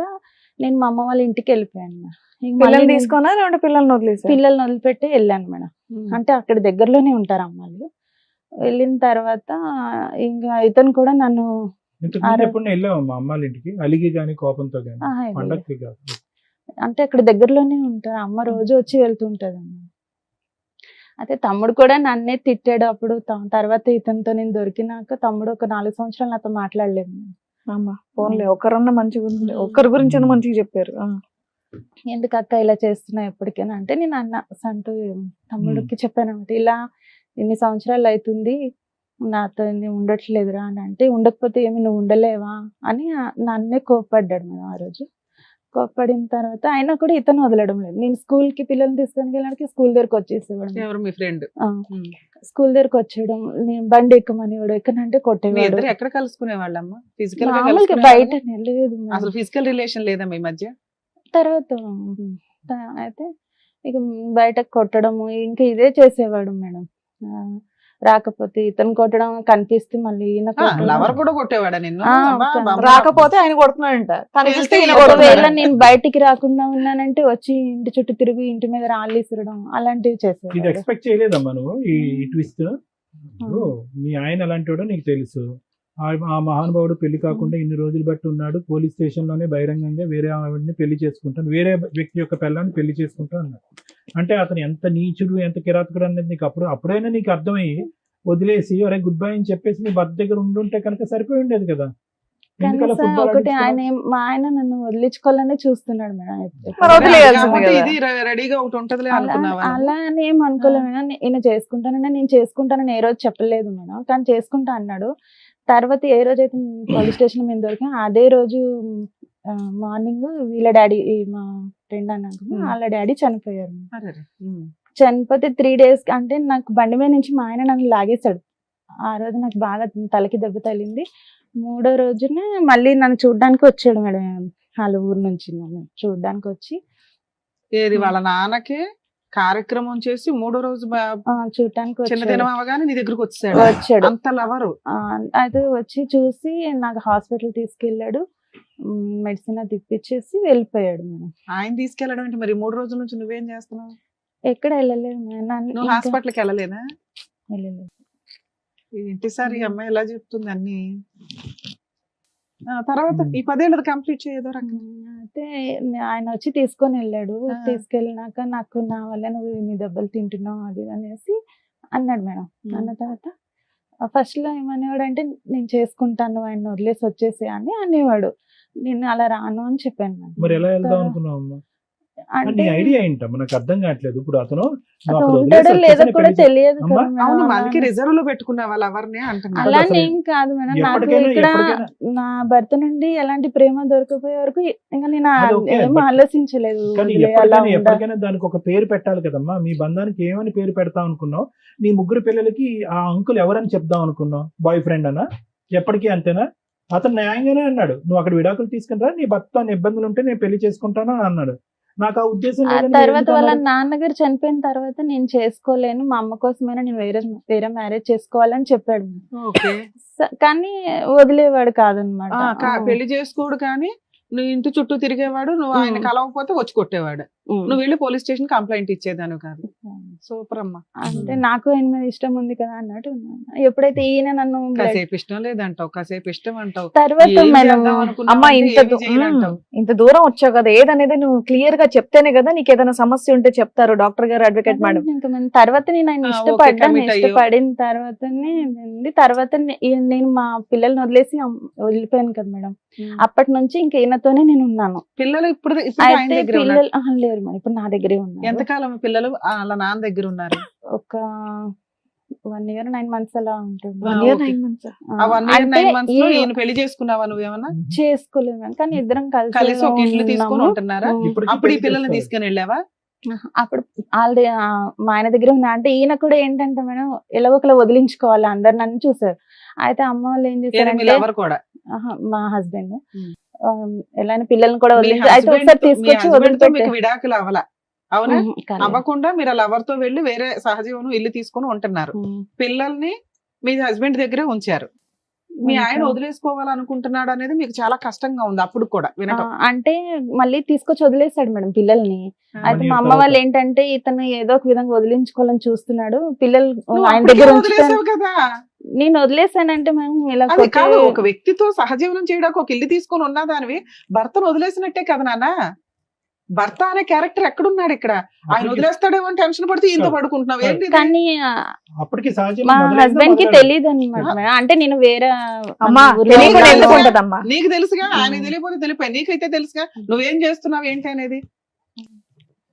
నేను మా అమ్మ వాళ్ళ ఇంటికి వెళ్ళిపోయాను. ఇంక మళ్ళీ పిల్లల్ని నేను తీసుకున్నా లేదంటే పిల్లల్ని వదిలేసా? పిల్లల్ని వదిలిపెట్టి వెళ్ళాను మేడం. అంటే అక్కడ దగ్గరలోనే ఉంటారు అమ్మాయిలు. వెళ్ళిన తర్వాత ఇంకా ఇతను కూడా నన్ను ఇంతకు ముందు ఎప్పుడు వెళ్ళావు మా అమ్మాళ్ళ ఇంటికి అలిగి గానీ కోపంతో గానీ? ఆహా, వెళ్ళలేదు. పండక్కి కాదు. అంటే అక్కడ దగ్గరలోనే ఉంటారు, అమ్మ రోజు వచ్చి వెళ్తుంటది అమ్మ. అయితే తమ్ముడు కూడా నన్నే తిట్టాడు అప్పుడు. తర్వాత ఇతనితో నేను దొరికినాక తమ్ముడు ఒక 4 సంవత్సరాలు నాతో మాట్లాడలేదు. అమ్మా ఫోన్లే, ఒకరన్నా మంచిగా ఉంది, ఒక్కరి గురించి మంచిగా చెప్పారు. ఎందుకు అక్క ఇలా చేస్తున్నా ఎప్పటికైనా అంటే, నేను అన్న సంటూ తమ్ముడికి చెప్పాను అనమాట, ఇలా ఇన్ని సంవత్సరాలు అవుతుంది నాతో ఉండట్లేదురా అని. అంటే ఉండకపోతే ఏమి నువ్వు ఉండలేవా అని నన్నే కోప్పడ్డాడు మేడం ఆ రోజు. కోప్పడిన తర్వాత అయినా కూడా ఇతను వదలడం లేదు. నేను స్కూల్ కి పిల్లల్ని తీసుకొని వెళ్ళడానికి స్కూల్ దగ్గరకు వచ్చేసేవాడు. ఎవరు మీ ఫ్రెండ్? స్కూల్ దగ్గరకు వచ్చేయడం, నేను బండి ఎక్కమనేవాడు, ఎక్కనంటే మీ కొట్టేవాడు. ఇద్దరు ఎక్కడ కలుసుకునే వాళ్ళమ్మా? ఫిజికల్ గా మామూలుగా కలుసుకునేవాళ్ళా? బయట లేదు మేడం. అసలు ఫిజికల్ రిలేషన్ లేదా మీ మధ్య? తర్వాత అయితే ఇక బయట కొట్టడము ఇంకా ఇదే చేసేవాడు మేడం. రాకపోతే ఇతను కొట్టడం, కనిపిస్తే మళ్ళీ ఈయన కొట్టడం. లవర్ కూడా కొట్టేవాడా నిన్ను? ఆ, అమ్మా, ఒక- బామ్మ. రాకపోతే ఆయన కొడుతున్నాడంట, కనిపిస్తే ఈయన ఒకవేళ ఒకవేళ కొడుతున్నాడు. నేను బయటికి రాకుండా ఉన్నానంటే వచ్చి ఇంటి చుట్టూ తిరిగి ఇంటి మీద రాళ్ళు ఇసరడం అలాంటివి ఇది చేసేవాడు. ఎక్స్పెక్ట్ చేయలేదమ్మా నువ్వు ఈ ట్విస్ట్? మీ ఆయన అలాంటి వాడో నీకు తెలుసు. ఆ మహానుభావుడు పెళ్లి కాకుండా ఇన్ని రోజులు బట్టి ఉన్నాడు, పోలీస్ స్టేషన్ లోనే బహిరంగంగా వేరే ఆవిడని పెళ్లి చేసుకుంటాను, వేరే వ్యక్తి యొక్క పిల్లాన్ని పెళ్లి చేసుకుంటా అన్నాడు. అంటే అతను ఎంత నీచుడు, ఎంత కిరాతకుడు అనేది నీకు అప్పుడైనా నీకు అర్థమయ్యి వదిలేసి అరే గుడ్ బై అని చెప్పేసి మీ భర్త దగ్గర ఉండుంటే కనుక సరిపోయి ఉండేది కదా. ఎందుకలా కనీసం ఫుట్బాల్ ఒకటి మా ఆయన నన్ను వదిలించుకోవాలనే చూస్తున్నాడు మేడం. మరి వదిలేయాల్సింది కాకపోతే కదా. ఇది రెడీగా ఒకటి ఉంటదిలే అనుకున్నావా? అలా అని ఏం అనుకోలేదు మేడం. ఈయన చేసుకుంటానని నేను చేసుకుంటానని ఏ రోజు చెప్పలేదు మేడం, కానీ చేసుకుంటా అన్నాడు. తర్వాత ఏ రోజు అయితే పోలీస్ స్టేషన్ మీద దొరికా అదే రోజు మార్నింగ్ వీళ్ళ డాడీ, మా ఫ్రెండ్ అన్నాక వాళ్ళ డాడీ చనిపోయారు. అరెరే. చనిపోతే 3 days అంటే నాకు బండి మీద నుంచి మా ఆయన నన్ను లాగేశాడు. ఆ రోజు నాకు బాగా తలకి దెబ్బ తగిలింది. 3వ రోజునే మళ్ళీ నన్ను చూడ్డానికి వచ్చాడు మేడం, వాళ్ళ ఊరు నుంచి నన్ను చూడ్డానికి వచ్చి. ఏది వాళ్ళ నాన్నకి కార్యక్రమం చేసి 3వ రోజు చూడటానికి చిన్న వచ్చాడు. దినం అవగానే నీ దగ్గరకు వచ్చాడు. అంత లవరు. అయితే వచ్చి చూసి నాకు హాస్పిటల్ తీసుకెళ్ళాడు, మెడిసిన్ అది ఇప్పించేసి వెళ్ళిపోయాడు మేడం. ఆయన తీసుకెళ్ళడం అంటే మరి 3 రోజుల నుంచి నువ్వేం చేస్తున్నావు? ఎక్కడ వెళ్ళలేదు మేడం. నువ్వు హాస్పిటల్కి వెళ్ళలేదా? వెళ్ళలేదు. ఏంటి సార్ ఈ అమ్మాయి ఎలా చెప్తుంది అన్ని? తర్వాత ఈ 10 ఏళ్ళది కంప్లీట్ చేయదో రకంగా అయితే ఆయన వచ్చి తీసుకొని వెళ్ళాడు. ఆ. తీసుకెళ్ళినాక నాకు నా వల్ల నువ్వు నీ దెబ్బలు తింటున్నావు అది అనేసి అన్నాడు మేడం. అన్న తర్వాత ఫస్ట్ లో ఏమనేవాడు అంటే నేను చేసుకుంటాను ఆయన వదిలేసి వచ్చేసి అని అనేవాడు. నేను అలా రాను అని చెప్పాను మేడం. మరి ఎలా వెళ్దాం అనుకున్నావు అమ్మా? అంటే నీ ఐడియా ఏంటమ్మా? నాకు అర్థం కావట్లేదు. ఇప్పుడు అతను నువ్వు అతను అక్కడ ఉంటాడో వదిలేసి లేదో వచ్చేసి కూడా పెళ్లి తెలియదు అమ్మా, కదా మేడం. అవును అలా- మనకి రిజర్వ్ లో పెట్టుకున్న వాళ్ళు ఎవరిని అంటున్నారు అలా అసలు ఏం కాదు మేడం. నాకు ఎప్పటికైనా ఇక్కడ ఎప్పటికైనా నా భర్త నుండి ఎలాంటి ప్రేమ దొరకపోయే వరకు ఇంకా నేను అది ఓకే, ఏం but- ఆలోచించలేదు. కానీ వదిలే అలా ఉండాలి. ఎప్పటికైనా దానికి ఒక పేరు పెట్టాలి కదమ్మా. మీ బంధానికి ఏమని పేరు పెడతాం అనుకున్నావు? నీ ముగ్గురు పిల్లలకి ఆ అంకుల్ ఎవరని చెప్దాం అనుకున్నావు? బాయ్ ఫ్రెండ్ అనా? ఎప్పటికీ అంతేనా? అతను న్యాయంగానే అన్నాడు, నువ్వు అక్కడ విడాకులు తీసుకుని నీ భర్త ఇబ్బందులు ఉంటే నేను పెళ్లి చేసుకుంటాను అని అన్నాడు. నాకు ఆ ఉద్దేశం ఆ లేదని మీరు తర్వాత ఎందుకు వాళ్ళ అన్నారు? నాన్నగారు చనిపోయిన తర్వాత నేను చేసుకోలేను, మా అమ్మ కోసమైనా నేను వేరే మ్యారేజ్ చేసుకోవాలని చెప్పాడు. ఓకే కానీ వదిలేవాడు కాదనమాట. పెళ్లి చేసుకోడు కానీ నువ్వు ఇంటి చుట్టూ తిరిగేవాడు, నువ్వు ఆయన కలవకపోతే వచ్చి కొట్టేవాడు, నువ్వు వెళ్ళి పోలీస్ స్టేషన్ కంప్లైంట్ ఇచ్చేదాను కాదు. సూపర్ అమ్మా. అంటే నాకు ఆయన మీద ఇష్టం ఉంది కదా అన్నట్టు ఉన్నాను. ఎప్పుడైతే ఈయన నన్ను కాసేపు ఇష్టం లేదంటావు, కాసేపు ఇష్టం అంటావు, తర్వాత ఏం మేడం చేద్దాం అనుకున్నావు అమ్మా అంటే ఇంత ఏమీ చేయనంటావు. ఇంత దూరం వచ్చావు కదా, ఏదనేది నువ్వు క్లియర్ గా చెప్తేనే కదా నీకు ఏదైనా సమస్య ఉంటే చెప్తారు డాక్టర్ గారు, అడ్వకేట్ మేడం. ఇంకా తర్వాత నేను ఆయన ఓకే, ఇష్టపడ్డాను. commit అయ్యో. ఇష్టపడిన తర్వాతనే తర్వాత నేను మా పిల్లల్ని వదిలేసి వెళ్ళిపోయాను కదా మేడం. అప్పటి నుంచి ఇంకా ఈయనతోనే నేను ఉన్నాను. పిల్లలు ఇప్పుడు ఆయన అయితే దగ్గర ఉన్నారు. పిల్లలు లేరు మేడం, ఇప్పుడు నా దగ్గరే ఉన్నారు. ఎంతకాలం పిల్లలు వాళ్ళ నాన్న దగ్గర ఉన్నారు? ఒక 1 year 9 months అలా ఉంటుంది. 1 year ఓకే. 9 months. ఆ 1 year అంటే 9 months లో ఈ- ఈయన పెళ్లి చేసుకున్నావా నువ్వేమన్నా? చేసుకోలేదు మేడం. కానీ ఇద్దరం కలిసి ఒక ఇల్లు తీసుకొని ఉన్నాము. ఉంటున్నారా? ఇప్పటికీ అప్పుడు ఈ పెళ్లి పిల్లల్ని చేసుకోవాలి. తీసుకొని వెళ్ళావా? అప్పుడు ఆల్రెడీ మా ఆయన దగ్గర ఉన్నా. అంటే ఈయన కూడా ఏంటంటే మేడం ఎలాగో ఒకలా వదిలించుకోవాలి, అందరు నన్ను చూసారు. అయితే అమ్మ వాళ్ళు ఏం చేశారంటే ఎవరు కూడా మా హస్బెండ్ Hmm. ఎలా పిల్లల్ని కూడా మీ వదిలించి అయితే husband ఒకసారి తో- మీ తీసుకొచ్చి husband తో వదిలిపెట్టారు. మీకు విడాకులు అవ్వలా అవునా? అవ్వకుండా మీరు అలా ఎవరితో వెళ్ళి వేరే సహజీవనం ఇల్లు తీసుకొని ఉంటున్నారు. పిల్లల్ని మీ హస్బెండ్ దగ్గరే ఉంచారు. మీ ఆయన వదిలేసుకోవాలనుకుంటున్నాడు అనేది మీకు చాలా కష్టంగా ఉంది అప్పుడు కూడా వినటం. అంటే మళ్ళీ తీసుకొచ్చి వదిలేసాడు మేడం పిల్లల్ని. అయితే మా అమ్మ తర్వాత. వాళ్ళు ఏంటంటే ఇతను ఏదో ఒక విధంగా వదిలించుకోవాలని చూస్తున్నాడు. పిల్లలు నువ్వు ఆయన అప్పటికే దగ్గర వదిలేసావు ఉంచుతాను. కదా. నేను వదిలేసానంటే మేము ఇలా అది కొట్టే- కాదు, ఒక వ్యక్తితో సహజీవనం చేయడానికి ఒక ఇల్లు తీసుకొని ఉన్నదానివి భర్తను వదిలేసినట్టే కదా నాన్న. భర్త అనే క్యారెక్టర్ ఎక్కడున్నాడు ఇక్కడ? ఆయన అప్పటికి- వదిలేస్తాడేమో అని టెన్షన్ పడితే ఇంత పడుకుంటున్నావు ఏంటి ఇది? కానీ అప్పటికి సహజంగా మా మొదలైందా హస్బెండ్ కి మొదలైందా? తెలియదు అనమాట. అంటే నేను వేరే అమ్మా ఊర్లో తెలియకుండా ఉన్నాను. ఎందుకు ఉంటదమ్మా? నీకు తెలుసుగా, ఆయన తెలియకపోతే తెలిపాయి, నీకైతే తెలుసుగా నువ్వేం చేస్తున్నావు ఏంటి అనేది.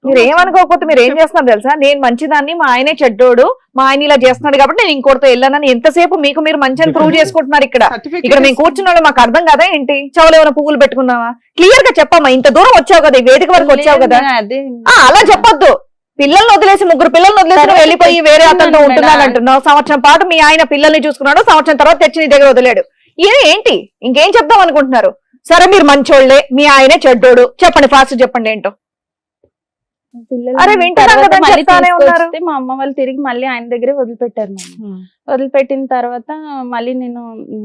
మీరు ఏమనుకోకపోతే మీరు ఏం చేస్తున్నారు తెలుసా? నేను మంచిదాన్ని, మా ఆయనే చెడ్డోడు, మా ఆయన ఇలా చేస్తున్నాడు కాబట్టి నేను ఇంకోటితో వెళ్ళానని ఎంతసేపు మీకు మీరు మంచి అని ప్రూవ్ చేసుకుంటున్నారు ఇక్కడ. ఇక్కడ మేము కూర్చున్న వాళ్ళు మాకు అర్థం కదా ఏంటి? చెవులు ఏమైనా పువ్వులు పెట్టుకున్నావా? క్లియర్ గా చెప్పమ్మా. ఇంత దూరం వచ్చావు కదా, ఈ వేదిక వరకు వచ్చావు కదా, అదే అలా చెప్పొద్దు. పిల్లల్ని వదిలేసి 3 పిల్లల్ని వదిలేసి నువ్వు వెళ్ళిపోయి వేరే అతనితో ఉంటున్నాను అంటున్నావు. సంవత్సరం పాటు మీ ఆయన పిల్లల్ని చూసుకున్నాడు, సంవత్సరం తర్వాత తెచ్చి నీ దగ్గర వదిలేడు. ఏంటి ఇంకేం చెప్దాం అనుకుంటున్నారు? సరే మీరు మంచోళ్లే, మీ ఆయనే చెడ్డోడు, చెప్పండి ఫాస్ట్ చెప్పండి ఏంటో. పిల్లలు అరే వింటున్నాం తర్వాత కదా, మళ్ళీ చెప్తానే ఉన్నారు. తీసుకొస్తే మా అమ్మ వాళ్ళు తిరిగి మళ్ళీ ఆయన దగ్గరే వదిలిపెట్టారు మేడం. వదిలిపెట్టిన తర్వాత మళ్ళీ నేను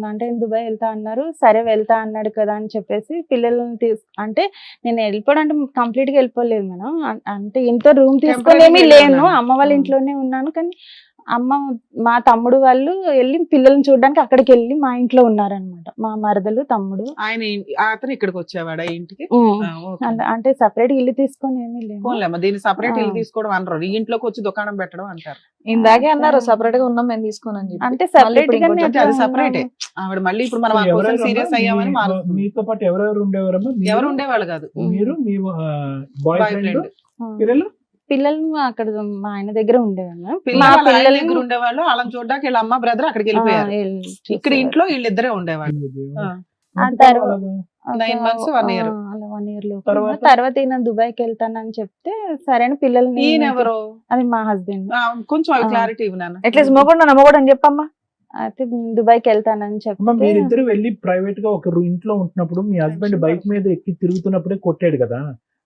అంటే దుబాయ్ వెళ్తా అన్నారు. సరే వెళ్తా అన్నాడు కదా అని చెప్పేసి పిల్లల్ని అంటే నేను వెళ్ళిపోవడం అంటే కంప్లీట్ గా వెళ్ళిపోలేదు మేడం. అంటే ఇంట్లో రూమ్ తీసుకునేమి Temporary లేను, వెళ్ళాను. అమ్మ వాళ్ళ ఇంట్లోనే ఉన్నాను. కానీ అమ్మ మా తమ్ముడు వాళ్ళు వెళ్ళి పిల్లల్ని చూడడానికి అక్కడికి వెళ్ళి మా ఇంట్లో ఉన్నారనమాట. మా మరదలు తమ్ముడు. ఆయన అతను ఇక్కడికి వచ్చేవాడా ఇంటికి? ఓకే. అంటే సపరేట్ ఇల్లు తీసుకొని ఏమీ లేదు. పోన్లేమ్మా, దీన్ని సపరేట్ ఇల్లు ఆ. తీసుకోవడం అనరు, ఈ ఇంట్లోకి వచ్చి దుకాణం పెట్టడం అంటారు. ఇందాకే అన్నారు సపరేట్ గా ఉన్నాం మేము తీసుకోనని చెప్పి. అంటే మళ్ళీ సపరేట్ ఇప్పుడు ఇంకొంచెం అంటే అది సపరేటే. ఆవిడ మళ్ళీ ఇప్పుడు మనం ఎవరెవరు సీరియస్ అమ్మా? అయ్యామని మారుతుంది. మీతో పాటు ఎవరెవరు ఉండేవారమ్మా? ఎవరు ఉండేవాళ్ళు కాదు. మీరు మీ బాయ్ బాయ్ ఫ్రెండ్ ఫ్రెండ్ పిల్లలు పిల్లలు అక్కడ మా ఆయన దగ్గర ఉండేవాళ్ళు. మా పిల్లలు వాళ్ళ ఆయన పిల్లలు దగ్గర ఉండేవాళ్ళు, వాళ్ళని చూడడానికి వీళ్ళ అమ్మ బ్రదర్ అక్కడికి వెళ్ళిపోయారు. ఇక్కడ ఇంట్లో వీళ్ళిద్దరే ఉండేవాళ్ళు. ఆ తర్వాత 9 months 1 year. అలా 1 year లో తర్వాత? తర్వాత ఈయన దుబాయ్కి వెళ్తానని చెప్తే సరే అని పిల్లల్ని ఈయన ఎవరు? అది మా హస్బెండ్. కొంచెం ఆ. క్లారిటీ ఇవ్వు నాన్న. అట్లీస్ట్ మొగడు అని చెప్పమ్మా. అయితే దుబాయ్కి వెళ్తానని అమ్మ చెప్తే మీరిద్దరు వెళ్ళి ప్రైవేట్ గా ఒక ఇంట్లో ఉంటున్నప్పుడు మీ హస్బెండ్ బైక్ మీద ఎక్కి తిరుగుతున్నప్పుడే కొట్టాడు కదా.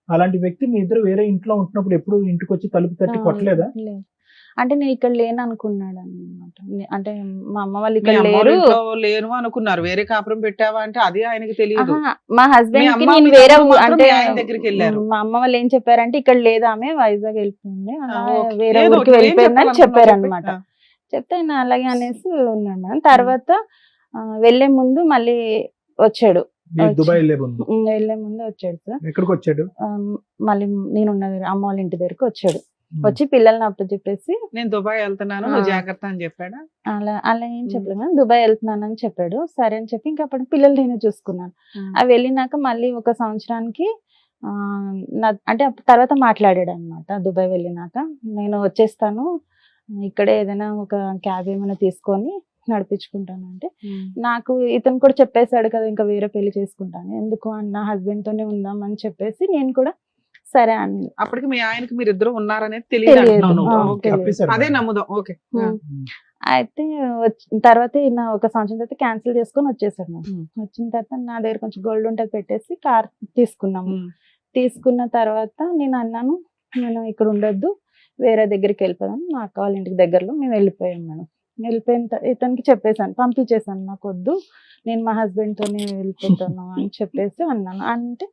అలాంటి వ్యక్తి మీ ఇద్దరు వేరే ఇంట్లో ఉంటున్నప్పుడు ఎప్పుడు ఇంటికి వచ్చి తలుపు తట్టి కొట్టలేదా? లేదు. అంటే నేను ఇక్కడ లేను అనుకున్నాడు అనమాట. అంటే మా అమ్మ వాళ్ళు మీ ఇక్కడ అమ్మ వాళ్ళ లేరు. ఇంట్లో లేను అనుకున్నారు, వేరే కాపురం పెట్టావా అంటే అది ఆయనకి తెలియదు. ఆహా, మా మీ హస్బెండ్ కి అమ్మ, నేను మీ వేరే తమ్ముడు మాత్రం అంటే మీ ఆయన దగ్గరికి వెళ్ళారు. మా అమ్మ వాళ్ళు ఏం చెప్పారంటే ఇక్కడ లేదు ఆమె వైజాగ్ వెళ్ళిపోయింది, అలా ఓకే. వేరే ఏదో ఊరికి ఒకటి, ఏం వెళ్ళిపోయింది అని చెప్పాలనుకున్నావు చెప్పారు చెప్పు. అనమాట. చెప్తే ఆయన అలాగే అనేసి ఉన్నాడు మేడం. తర్వాత వెళ్లే ముందు మళ్ళీ వచ్చాడు. మీరు దుబాయ్ వెళ్ళే ముందు వెళ్లే ముందు వచ్చాడు సార్. ఎక్కడికి వచ్చాడు? మళ్ళీ నేను ఉన్న అమ్మ వాళ్ళ ఇంటి దగ్గరకు వచ్చాడు. వచ్చి పిల్లల్ని అప్పుడు చెప్పేసి నేను దుబాయ్ వెళ్తున్నాను నువ్వు జాగ్రత్త అని చెప్పాడా? అలా ఏం చెప్పలేదు మేడం. దుబాయ్ వెళ్తున్నాను అని చెప్పాడు. సరే అని చెప్పి ఇంకా అప్పుడు పిల్లలు నేనే చూసుకున్నాను. అవి వెళ్ళినాక మళ్ళీ ఒక సంవత్సరానికి అంటే తర్వాత మాట్లాడాడు అనమాట. దుబాయ్ వెళ్ళినాక నేను వచ్చేస్తాను, ఇక్కడే ఏదైనా ఒక క్యాబ్ ఏమైనా తీసుకొని నడిపించుకుంటాను అంటే, నాకు ఇతను కూడా చెప్పేశాడు కదా ఇంకా వేరే పెళ్లి చేసుకుంటాను, ఎందుకు అన్న హస్బెండ్ తోనే ఉందాం అని చెప్పేసి నేను కూడా సరే అన్న. అప్పటికి మీ ఆయనకి మీరు ఇద్దరు ఉన్నారనేది తెలియదు. అదే నమ్ముదాం. ఓకే. అయితే తర్వాత ఈయన ఒక సంవత్సరం తర్వాత క్యాన్సిల్ చేసుకొని వచ్చేసాడు. వచ్చిన తర్వాత నా దగ్గర కొంచెం గోల్డ్ ఉంటుంది పెట్టేసి కార్ తీసుకున్నాము. తీసుకున్న తర్వాత నేను అన్నాను, నేను ఇక్కడ ఉండొద్దు, వేరే దగ్గరికి వెళ్ళిపోదాం, మా అక్క వాళ్ళ ఇంటికి దగ్గరలో మేము వెళ్ళిపోయాం మేడం. వెళ్ళిపోయిన ఇతనికి చెప్పేసాను, పంపించేసాను, నాకు వద్దు, నేను మా హస్బెండ్ తోనే వెళ్ళిపోతాను అని చెప్పేసి అన్నాను. అంటే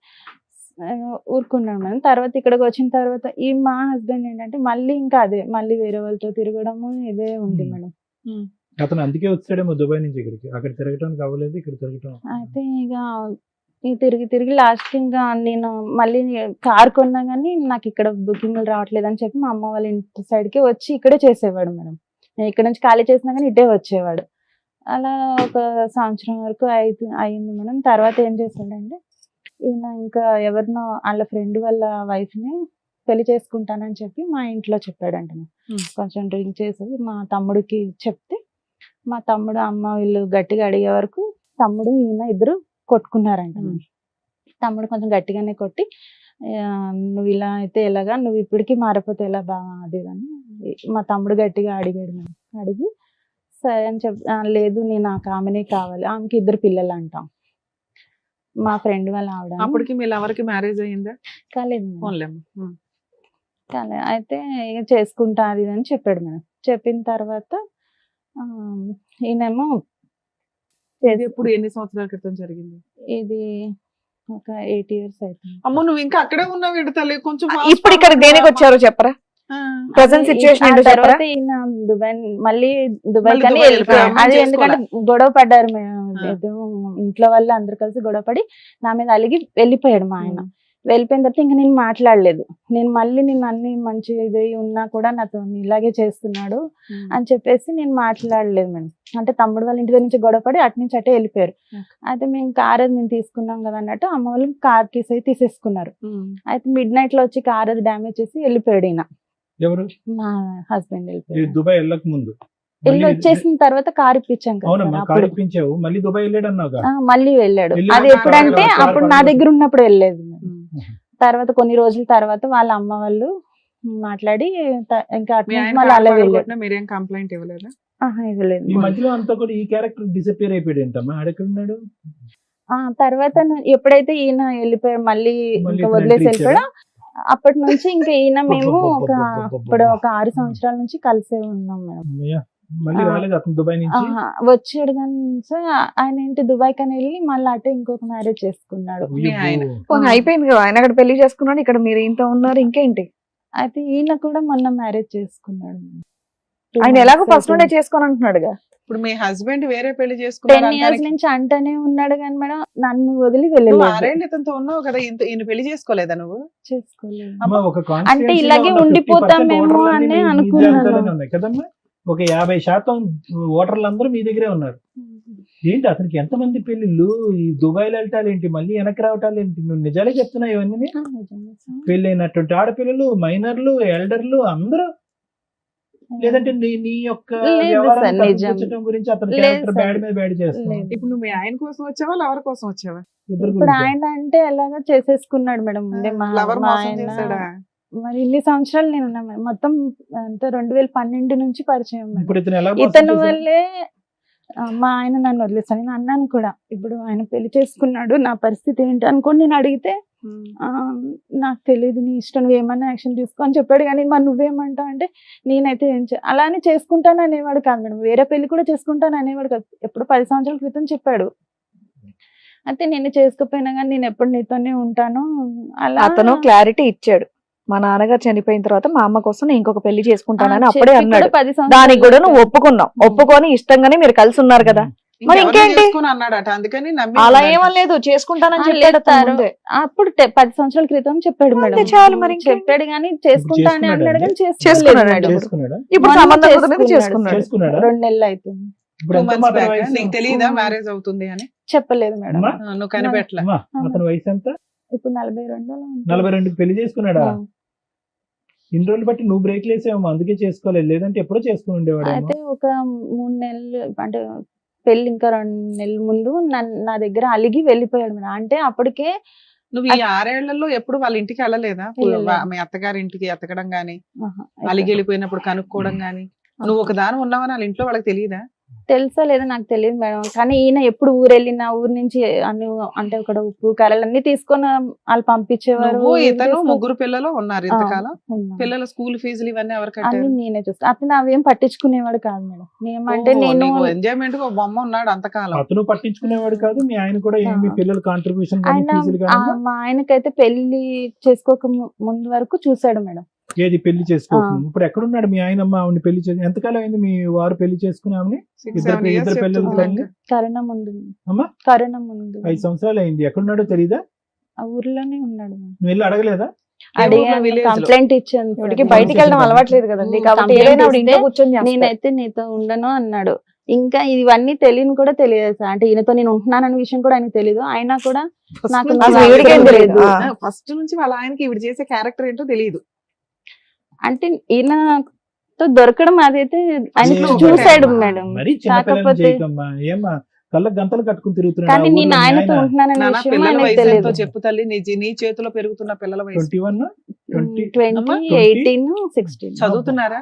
ఊరుకున్నాను మేడం. తర్వాత ఇక్కడికి వచ్చిన తర్వాత ఈ మా హస్బెండ్ ఏంటంటే మళ్ళీ ఇంకా అదే మళ్ళీ వేరే వాళ్ళతో తిరగడము ఇదే ఉంది మేడం. అతను అందుకే వచ్చాడేమో దుబాయ్ నుంచి ఇక్కడికి, అక్కడ తిరగటానికి అవ్వలేదు, ఇక్కడ తిరగటం. అయితే ఇక తిరిగి లాస్ట్ ఇంకా నేను మళ్ళీ కార్ కొన్నా కానీ నాకు ఇక్కడ బుకింగ్లు రావట్లేదు అని చెప్పి మా అమ్మ వాళ్ళ ఇంటి సైడ్కి వచ్చి ఇక్కడే చేసేవాడు మేడం. నేను ఇక్కడ నుంచి ఖాళీ చేసినా కానీ ఇటే వచ్చేవాడు. అలా ఒక సంవత్సరం వరకు అయింది మేడం. తర్వాత ఏం చేశాడంటే ఈయన ఇంకా ఎవరినో వాళ్ళ ఫ్రెండ్ వాళ్ళ వైఫ్ని పెళ్లి చేసుకుంటానని చెప్పి మా ఇంట్లో చెప్పాడంట. కొంచెం డ్రింక్ చేసి మా తమ్ముడికి చెప్తే మా తమ్ముడు అమ్మ వీళ్ళు గట్టిగా అడిగే వరకు తమ్ముడు ఈయన ఇద్దరు కొట్టుకున్నారంట. తమ్ముడు కొంచెం గట్టిగానే కొట్టి, నువ్వు ఇలా అయితే ఎలాగా, నువ్వు ఇప్పటికీ మారిపోతే ఎలా బాగా అది అని మా తమ్ముడు గట్టిగా అడిగాడు. అడిగి సరే అని లేదు నేను నాకు ఆమెనే కావాలి, ఆమెకి ఇద్దరు పిల్లలు అంటాం, మా ఫ్రెండ్ వాళ్ళ ఆవిడ. అప్పటికి మీ ఎవరికి మ్యారేజ్ అయ్యిందా? కాలేదు. కాలేదు. అయితే ఇక చేసుకుంటా అది అని చెప్పాడు మేడం. చెప్పిన తర్వాత ఈయనేమో ఎప్పుడు ఎన్ని సంవత్సరాల క్రితం జరిగింది ఇది? ఒక 8 years అవుతుంది. అమ్మో నువ్వు ఇంకా అక్కడే ఉన్నావు ఇడతలే కొంచెం. ఇప్పుడు ఇక్కడ దేనికి వచ్చారో చెప్పరా? ప్రెసెంట్ సిచువేషన్ ఏంటో చెప్పరా? ఈయన మళ్ళీ దుబాయ్ కానీ వెళ్ళిపోయాడు. అది ఎందుకంటే గొడవ పడ్డారు ఏదో ఇంట్లో వాళ్ళు అందరు కలిసి గొడవ పడి నా మీద అలిగి వెళ్ళిపోయాడు మా ఆయన. వెళ్ళిపోయిన తర్వాత ఇంకా నేను మాట్లాడలేదు. నేను మళ్ళీ నేను అన్ని మంచి ఇది ఉన్నా కూడా నాతో ఇలాగే చేస్తున్నాడు అని చెప్పేసి నేను మాట్లాడలేదు మేడం. అంటే తమ్ముడు వాళ్ళ ఇంటి దగ్గర నుంచి గొడవపడి అటు నుంచి అటే వెళ్ళిపోయారు. అయితే మేము కార్ అది మేము తీసుకున్నాం కదా అన్నట్టు అమ్మ వాళ్ళు కార్ తీసేసుకున్నారు. అయితే మిడ్ నైట్ లో వచ్చి కార్ అది డ్యామేజ్ చేసి వెళ్ళిపోయాడు ఈయన. ఎవరు? మా హస్బెండ్ వెళ్ళిపోయాడు. దుబాయ్ వెళ్ళక ముందు వెళ్ళి వచ్చేసిన తర్వాత కార్ ఇప్పించాం కదా, మళ్ళీ దుబాయ్ వెళ్ళాడు అన్నావు. మళ్ళీ వెళ్ళాడు. అది ఎప్పుడంటే అప్పుడు నా దగ్గర ఉన్నప్పుడు వెళ్ళలేదు. తర్వాత కొన్ని రోజుల తర్వాత వాళ్ళ అమ్మ వాళ్ళు మాట్లాడి ఇంకా అలా వెళ్ళాడు. మీరేం కంప్లైంట్ ఇవ్వలేదా? ఇవ్వలేదు. ఈ మధ్యలో అంతా కూడా ఈ క్యారెక్టర్ డిసపియర్ అయిపోయాడు ఏంటమ్మా, ఆడెక్కడ ఉన్నాడు? తర్వాత ఎప్పుడైతే ఈయన వెళ్ళిపోయాడు మళ్ళీ ఇంకా వదిలేసి వెళ్ళిపోయాడు, అప్పటి నుంచి ఇంకా ఈయన మేము ఇప్పుడు ఒక 6 సంవత్సరాల నుంచి కలిసే ఉన్నాం మేడం. మళ్ళీ రాలేదు అతను దుబాయ్ నుంచి? వచ్చాడు కానీ సార్ ఆయన ఏంటి దుబాయ్ కని వెళ్ళి మళ్ళీ అటే ఇంకొక మ్యారేజ్ చేసుకున్నాడు. అయిపోయింది కదా, ఆయన అక్కడ పెళ్లి చేసుకున్నాడు, ఇక్కడ మీరు ఇంత ఉన్నారు, ఇంకేంటి? అయితే ఈయన కూడా మొన్న మ్యారేజ్ చేసుకున్నాడు. ఆయన ఎలాగో ఫస్ట్ నుండే చేసుకొని అంటున్నాడుగా. ఇప్పుడు మీ హస్బెండ్ వేరే పెళ్లి 10 చేసుకున్నారు years నుంచి అంటనే ఉన్నాడు కానీ మేడం నన్ను వదిలి వెళ్ళలేదు. 6 ఏళ్ళు ఇతనితో ఉన్నావు కదా, ఈయన పెళ్లి చేసుకోలేదా నువ్వు? చేసుకోలేదు. అంటే ఇలాగే ఉండిపోతామేమో అని అనుకున్నాను కదమ్మా. ఒక 50% ఓటర్లందరూ మీ దగ్గరే ఉన్నారు. ఏంటి అతనికి ఎంతమంది పెళ్లిళ్ళు? ఈ దుబాయ్లో వెళ్ళటాలు ఏంటి, మళ్ళీ వెనక్కి రావటాలు ఏంటి? నువ్వు నిజాలే చెప్తున్నావు ఇవన్నీ. పెళ్ళైనటువంటి ఆడపిల్లలు, మైనర్లు, ఎల్డర్లు అందరూ, లేదంటే నీ యొక్క గురించి అతని క్యారెక్టర్ బ్యాడ్ మీద బ్యాడ్ చేస్తున్నావు. ఇప్పుడు నువ్వు మీ ఆయన కోసం వచ్చావా లవర్ కోసం వచ్చావా? ఇప్పుడు ఆయన అంటే ఎలాగో చేసేసుకున్నాడు మేడం. ముందే మా ఆయన మరి ఇన్ని సంవత్సరాలు నేను ఉన్నా మొత్తం 2012 నుంచి పరిచయం. ఇతను వల్లే మా ఆయన నన్ను వదిలేస్తాను. నేను అన్నాను కూడా, ఇప్పుడు ఆయన పెళ్లి చేసుకున్నాడు, నా పరిస్థితి ఏంటి అనుకోని నేను అడిగితే నాకు తెలియదు, నీ ఇష్టం, నువ్వు ఏమన్నా యాక్షన్ తీసుకో అని చెప్పాడు. కానీ మరి నువ్వేమంటావు అంటే నేనైతే ఏం అలానే చేసుకుంటాను అనేవాడు కాదు మేడం. వేరే పెళ్లి కూడా చేసుకుంటాను అనేవాడు కాదు. ఎప్పుడు 10 సంవత్సరాల క్రితం చెప్పాడు. అయితే నేను చేసుకోపోయినా కానీ నేను ఎప్పుడు నీతోనే ఉంటాను అలా అతను క్లారిటీ ఇచ్చాడు. మా నాన్నగారు చనిపోయిన తర్వాత మా అమ్మ కోసం నేను ఇంకొక పెళ్లి చేసుకుంటానని అప్పుడే అన్నాడు. దానికి కూడా నువ్వు ఒప్పుకున్నావు. ఒప్పుకొని ఇష్టంగానే మీరు కలిసి ఉన్నారు కదా. మరి ఇంకెవరిని ఇంకేంటి? చేసుకుని అన్నాడట, అందుకని నమ్మి అలా ఉన్నాడట. ఏమనలేదు, చేసుకుంటానని ఆ, చెప్పాడు అతను లేదు, ముందే. అప్పుడు 10 సంవత్సరాల క్రితం చెప్పాడు అంతే మేడం. చాలు, మరి ఇంకేంటి? చెప్పాడు కానీ చేసుకుంటానని అన్నాడు కానీ చేసుకున్నాడు చేసుకోలేదు అండి. మేడం. చేసుకున్నాడా ఇప్పుడు మొన్న సంబంధం కుదిరింది, చేసుకున్నాడు. చేసుకున్నాడు. 2 నెలలు అవుతుంది. ఇప్పుడు 2 ఎంత months మాత్రం back. వయసు? నీకు తెలియదా ఉమ్. మ్యారేజ్ అవుతుంది అని? చెప్పలేదు మేడం. అమ్మా, నువ్వు కనిపెట్టలే. అమ్మా, అతని వయసు ఎంత? ఇప్పుడు 42 అలా ఉంటుంది. 42కి పెళ్లి చేసుకున్నాడా? ఆ. ఇన్ని రోజులు బట్టి నువ్వు బ్రేక్ లేసేమో అందుకే చేసుకోలేదు, లేదంటే ఎప్పుడో చేసుకుని ఉండేవాడేమో. అయితే ఒక 3 నెలలు అంటే పెళ్లి ఇంకా 2 నెలల ముందు నా దగ్గర అలిగి వెళ్ళిపోయాడు మేడం. అంటే అప్పటికే నువ్వు ఈ 6 ఏళ్లలో ఎప్పుడు వాళ్ళ ఇంటికి వెళ్ళలేదా? వెళ్ళలేదు. మీ అత్తగారి ఇంటికి ఎతకడం గానీ, ఆహా, అలిగి వెళ్ళిపోయినప్పుడు కనుక్కోవడం గానీ, నువ్వు ఒక దాని ఉన్నావని వాళ్ళ ఇంట్లో వాళ్ళకి తెలియదా? తెలుసా లేదా నాకు తెలియదు మేడం. కానీ ఈయన ఎప్పుడు ఊరు వెళ్ళినా ఊరు నుంచి అన్ని అంటే అక్కడ ఉప్పు కారాలు అన్ని తీసుకొని వాళ్ళు పంపించేవారు. నువ్వు ఏం ఇతను చేసుకో- 3 పిల్లలు ఉన్నారు ఇంతకాలం. ఉన్నా. పిల్లల స్కూల్ ఫీజులు ఇవన్నీ ఎవరు అన్ని కట్టారు? నేనే చూస్తా. అతను అవేం పట్టించుకునేవాడు కాదు మేడం. నేమంటే నేను ఎంజాయ్మెంట్ ఒక బొమ్మ ఉన్నాడు అంతకాలం. అతను పట్టించుకునేవాడు కాదు, మీ ఆయన కూడా ఏమి ఆ. పిల్లల కాంట్రిబ్యూషన్ కానీ ఆయన ఫీజులు కానీ మా ఆయనకైతే పెళ్లి చేసుకోక ముందు వరకు చూసాడు మేడం. ఏది పెళ్లి చేసుకోకుండా ఇప్పుడు ఎక్కడున్నాడు మీ ఆయన? అమ్మ ఆవిడ పెళ్లి చేసి ఎంతకాలం అయింది మీ వారు పెళ్లి చేసుకుని ఆమెని? 6-7 years ఇద్దరు పిల్లలు చెప్తున్నాడు. తల్లి? కరోనా ముందు. అమ్మా? కరోనా ముందు 5 సంవత్సరాలు అయింది. ఎక్కడున్నాడో తెలీదా? ఆ ఊర్లోనే ఉన్నాడు మేడం. నువ్వు వెళ్ళి అడగలేదా? ఊర్లో, village లో? కంప్లైంట్ ఇచ్చాను సార్. ఇప్పటికి బయటికి వెళ్ళడం అలవాట్లేదు కదండి, కాబట్టి కంప్లైంట్ ఏదైనా ఆవిడ ఇంట్లో ఇస్తే కూర్చొని చేస్తారు. నేనైతే నీతో ఉండను అన్నాడు. ఇంకా ఇవన్నీ తెలియని కూడా తెలియదు సార్. అంటే ఈయనతో నేను ఉంటున్నానన్న విషయం కూడా ఆయనకు తెలియదు. అయినా కూడా నాకు అసలు ఈవిడికేం తెలియదు. ఆ. ఫస్ట్ నుంచి వాళ్ళ ఆయనకి ఈవిడ చేసే క్యారెక్టర్ ఏంటో తెలియదు. అంటే ఈయనతో దొరకడం అదైతే ఆయన లేదు, చూసాడు ఒకటే మేడం. మరి చిన్నపిల్లలు కాకపోతే చేయకమ్మా, ఏమ్మా కళ్ళకి గంతలు కట్టుకుని తిరుగుతున్నాడు కానీ నేను ఆయనతో ఉంటున్నానన్న నాన్న విషయం పిల్లల ఆయనకు వయసు తెలియదు. ఎంతో చెప్పు తల్లి. నీ చేతిలో పెరుగుతున్న పిల్లల వయసు 21, 20, 20, అమ్మా, 18, 16. చదువుతున్నారా?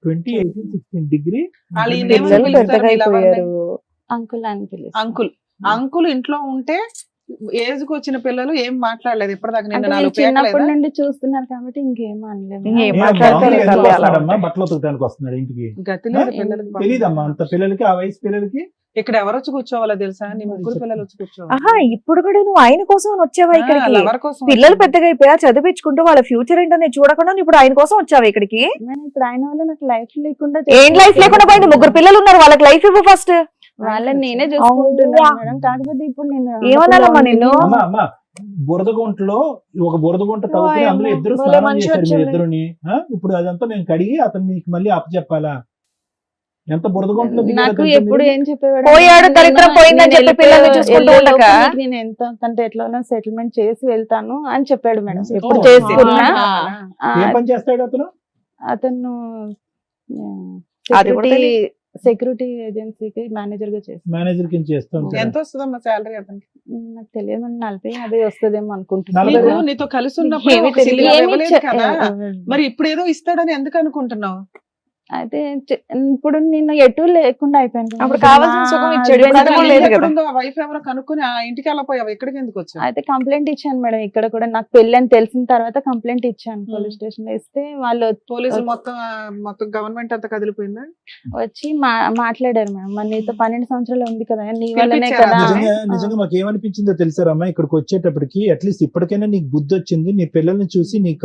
20, 18, 16 డిగ్రీ. వాళ్ళు ఈ పిల్లలు పిలుస్తారు పెద్దగా మీ లవర్ని? అయిపోయారు. అంకుల్ అని పిలుస్తాను. అంకుల్ ఇంట్లో ఉంటే ఏజ్ కు వచ్చిన పిల్లలు ఏం మాట్లాడలేదు ఇప్పటిదాకా. నిన్న అంటే 4 వీళ్ళు చిన్నప్పటి పేకలేదా? నుండి చూస్తున్నారు కాబట్టి ఇంకేం అనలేదు. ఇంకేం ఏ, మాట్లాడతారు మామూలుగా ఇంకా ఎందుకు అలా వస్తాడమ్మా? ఉంటాయి. బట్టలు ఉతకడానికి వస్తున్నాడు ఇంటికి? గతి లేదు పిల్లలకి. తెలీదమ్మా అంత పిల్లలకి, ఆ వయసు పిల్లలకి. ఇక్కడ ఎవరు వచ్చి కూర్చోవాలో తెలుసా? నీ 3 పిల్లలు వచ్చి ఆహా, ఇప్పుడు కూడా నువ్వు ఆయన కోసం వచ్చావా ఇక్కడికి? లవర్ కోసం పిల్లలు వచ్చింది. పెద్దగా అయిపోయా, చదివించుకుంటూ వాళ్ళ ఫ్యూచర్ ఏంటని చూడకుండా నువ్వు ఇప్పుడు ఆయన కోసం వచ్చావా ఇక్కడికి? నేను ఇప్పుడు ఆయన వల్ల నాకు లైఫ్ లేకుండా ఏం లైఫ్ లేకుండా పోయింది? 3 పిల్లలు ఉన్నారు, వాళ్ళకి లైఫ్ ఇవ్వు ఫస్ట్. వాళ్ళని నేనే చూసుకుంటున్నాను అవునా? మేడం. కాకపోతే ఇప్పుడు నేను ఏమనాలమ్మా నిన్ను? అమ్మా అమ్మా బురద గుంటలో ఒక బురద గుంట తవ్వుకుని ఓయమ్మ, అందులో ఇద్దరు భలే స్నానం మంచి చేశారు మీరు వచ్చారు. ఇద్దరుని. ఇప్పుడు అదంతా మేము కడిగి అతను నీకు మళ్ళీ అప్పచెప్పాలా? ఎంత బురద గుంటలో దిగారో నాకు తెలుసా ఎప్పుడు మీరు? ఏం చెప్పేవాడు పోయాడు, అంటే దరిద్రం నేను పోయిందని చెప్పి వెళ్ళిపోయా- పిల్లల్ని చూసుకుంటూ వెళ్ళే ఉండక. లోపు నీకు నేను ఎంత తనతో ఎట్లా సెటిల్మెంట్ చేసి వెళ్తాను అని చెప్పాడు మేడం. ఎప్పుడు ఓ, చేసుకున్నా ఆ. ఏం పని చేస్తాడు అతను? అతను అది కూడా తెలీదు. సెక్యూరిటీ ఏజెన్సీకి మేనేజర్ గా చేస్తాను. మేనేజర్ కింద చేస్తూ ఉంటాడు. ఎంత వస్తుందమ్మా శాలరీ అతనికి? నాకు తెలియదు 40-50 వస్తుందేమో అనుకుంటున్నాను. నలభై నీకు నీతో కలిసి ఉన్నప్పుడు ఏమీ ఒక సిల్లిగా తెలియదు. ఇవ్వలేదు కదా. మరి ఇప్పుడు ఏదో ఇస్తాడని ఎందుకు అనుకుంటున్నావు? అయితే ఇప్పుడు నేను ఎటు లేకుండా అయిపోయాను. అప్పుడు కావాల్సిన సుఖం ఇచ్చాడు, ఇప్పుడు అది కూడా లేదు కదా. వైఫ్ ఎవరో కనుక్కుని ఆ ఇంటికి వెళ్ళిపోయావు, ఎక్కడికి ఎందుకు వచ్చావు? అయితే కంప్లైంట్ ఇచ్చాను మేడం. ఇక్కడ కూడా నాకు పెళ్లి అని తెలిసిన తర్వాత కంప్లైంట్ ఇచ్చాను పోలీస్ స్టేషన్ లో. ఇస్తే వాళ్ళు పోలీసులు మొత్తం గవర్నమెంట్ అంతా కదిలిపోయిందా? వచ్చి మాట్లాడారు మేడం. మరి నీతో 12 సంవత్సరాలు ఉంది కదా, నీ వల్లనే పిలిపించారా? కదా. నిజంగా మాకు ఏమనిపించిందో తెలుసారమ్మా, ఇక్కడికి వచ్చేటప్పటికి అట్లీస్ట్ ఇప్పటికైనా నీకు బుద్ధి వచ్చింది, నీ పిల్లల్ని చూసి నీ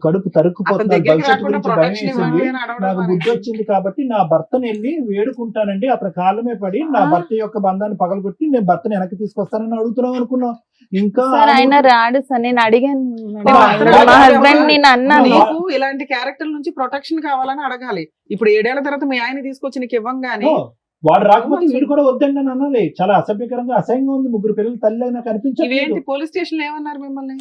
కడుపు అతని తరుక్కుపోతున్నారు, దగ్గరికి భవిష్యత్తు రాకుండా గురించి భయం ప్రొటెక్షన్ వేసింది. ఇవ్వండి అని అడగడం నాకు బుద్ధి మానేసి. వచ్చింది కాబట్టి నా భర్తను వెళ్ళి వేడుకుంటానండి, అతని కాళ్ళమే పడి నా భర్త యొక్క బంధాన్ని పగలగొట్టి నేను భర్తను వెనక్కి తీసుకొస్తానని అడుగుతున్నాం అనుకున్నాం. ఇంకా సార్ ఆయన రాడు సార్. నేను అడిగాను మేడం. ఆ, మా హస్బెండ్ నేను అన్నాను. నీకు ఇలాంటి క్యారెక్టర్ నుంచి ప్రొటెక్షన్ కావాలని అడగాలి. ఇప్పుడు 7 ఏళ్ల తర్వాత మీ ఆయన తీసుకొచ్చి నీకు ఇవ్వంగానే వాడు రాకపోతే వీడు కూడా వద్దండి అని అనాలి. చాలా అసభ్యకరంగా అసహ్యంగా ఉంది. 3 పిల్లలు తల్లి అయినా కనిపించలేదు. ఇవేంటి పోలీస్ స్టేషన్ లో ఏమన్నారు మిమ్మల్ని?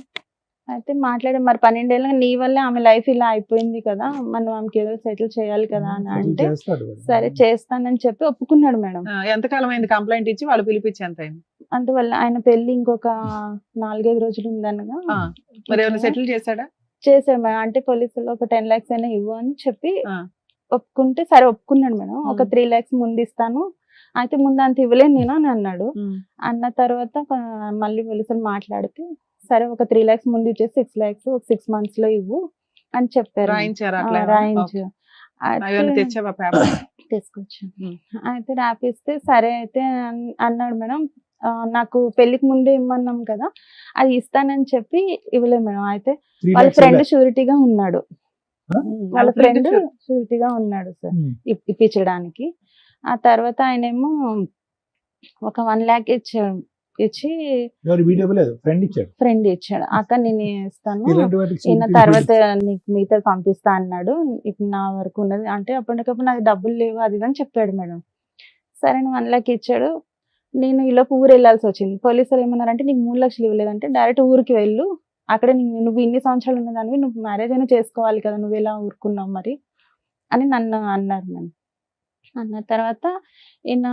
అయితే మాట్లాడే మరి 12 ఏళ్ళ నీ వల్లే ఆమె లైఫ్ ఇలా అయిపోయింది కదా, మనం ఆమెకి ఏదో సెటిల్ చేయాలి కదా అని అంటే చేస్తాడు వాడు. సరే చేస్తానని చెప్పి ఒప్పుకున్నాడు మేడం. ఎంతకాలం అయింది కంప్లైంట్ ఇచ్చి? వాళ్ళు పిలిపించి ఎంత అయింది? అందువల్ల ఆయన పెళ్లి ఇంకొక 4-5 రోజులు ఉందనగా మరి ఏమైనా సెటిల్ చేశాడా? చేశాడు మేడం. అంటే పోలీసులు ఒక 10 lakhs అయినా ఇవ్వు అని చెప్పి ఆ. ఒప్పుకుంటే సరే ఒప్పుకున్నాడు మేడం. ఒక 3 lakhs ముందు ఇస్తాను, అయితే ముందు అంత ఇవ్వలేను నేను అని అన్నాడు. అన్న తర్వాత మళ్ళీ పోలీసులు మాట్లాడితే సరే ఒక 3 lakhs ముందు ఇచ్చేసి 6 lakhs ఒక 6 months లో ఇవ్వు అని చెప్పారు. రాయించారా అట్లా? రాయించు. అవన్నీ తెచ్చావా పేపర్? తీసుకొచ్చాను. అయితే రాపిస్తే సరే అయితే అన్నాడు మేడం. నాకు పెళ్లికి ముందే ఇమ్మన్నాం కదా, అది ఇస్తానని చెప్పి ఇవ్వలేదు మేడం. అయితే 3 వాళ్ళ lakhs ఫ్రెండ్ ఇవ్వలే. షూరిటీగా ఉన్నాడు. వాళ్ళ ఫ్రెండ్ షూరిటీగా ఉన్నాడు సార్ ఇప్పించడానికి. ఆ తర్వాత ఆయనేమో ఒక 1 lakh ఇచ్చాడు. ఇచ్చి ఎవరు వీడియో లేదు, ఫ్రెండ్ ఇచ్చాడు. ఫ్రెండ్ ఇచ్చాడు. అక్క నేను ఇస్తాను, ఇలాంటి వాటికి ఈయన security తర్వాత నీకు మిగతా పంపిస్తా అన్నాడు. ఇప్పుడు నా వరకు ఉన్నది అంటే అప్పటికప్పుడు నాకు డబ్బులు లేవు అది ఇది అని చెప్పాడు మేడం. సరే 1 lakh ఇచ్చాడు. నేను ఈలోపు ఊరు వెళ్ళాల్సి వచ్చింది. పోలీసులు ఏమన్నారంటే నీకు 3 లక్షలు ఇవ్వలేదంటే డైరెక్ట్ ఊరికి వెళ్ళు, అక్కడ నువ్వు ఇన్ని సంవత్సరాలు ఉన్నదానివి, నువ్వు మ్యారేజ్ అయినా చేసుకోవాలి కదా, నువ్వు ఎలా ఊరుకున్నావు మరి అని నన్ను అన్నారు మేడం. అన్న తర్వాత ఈయన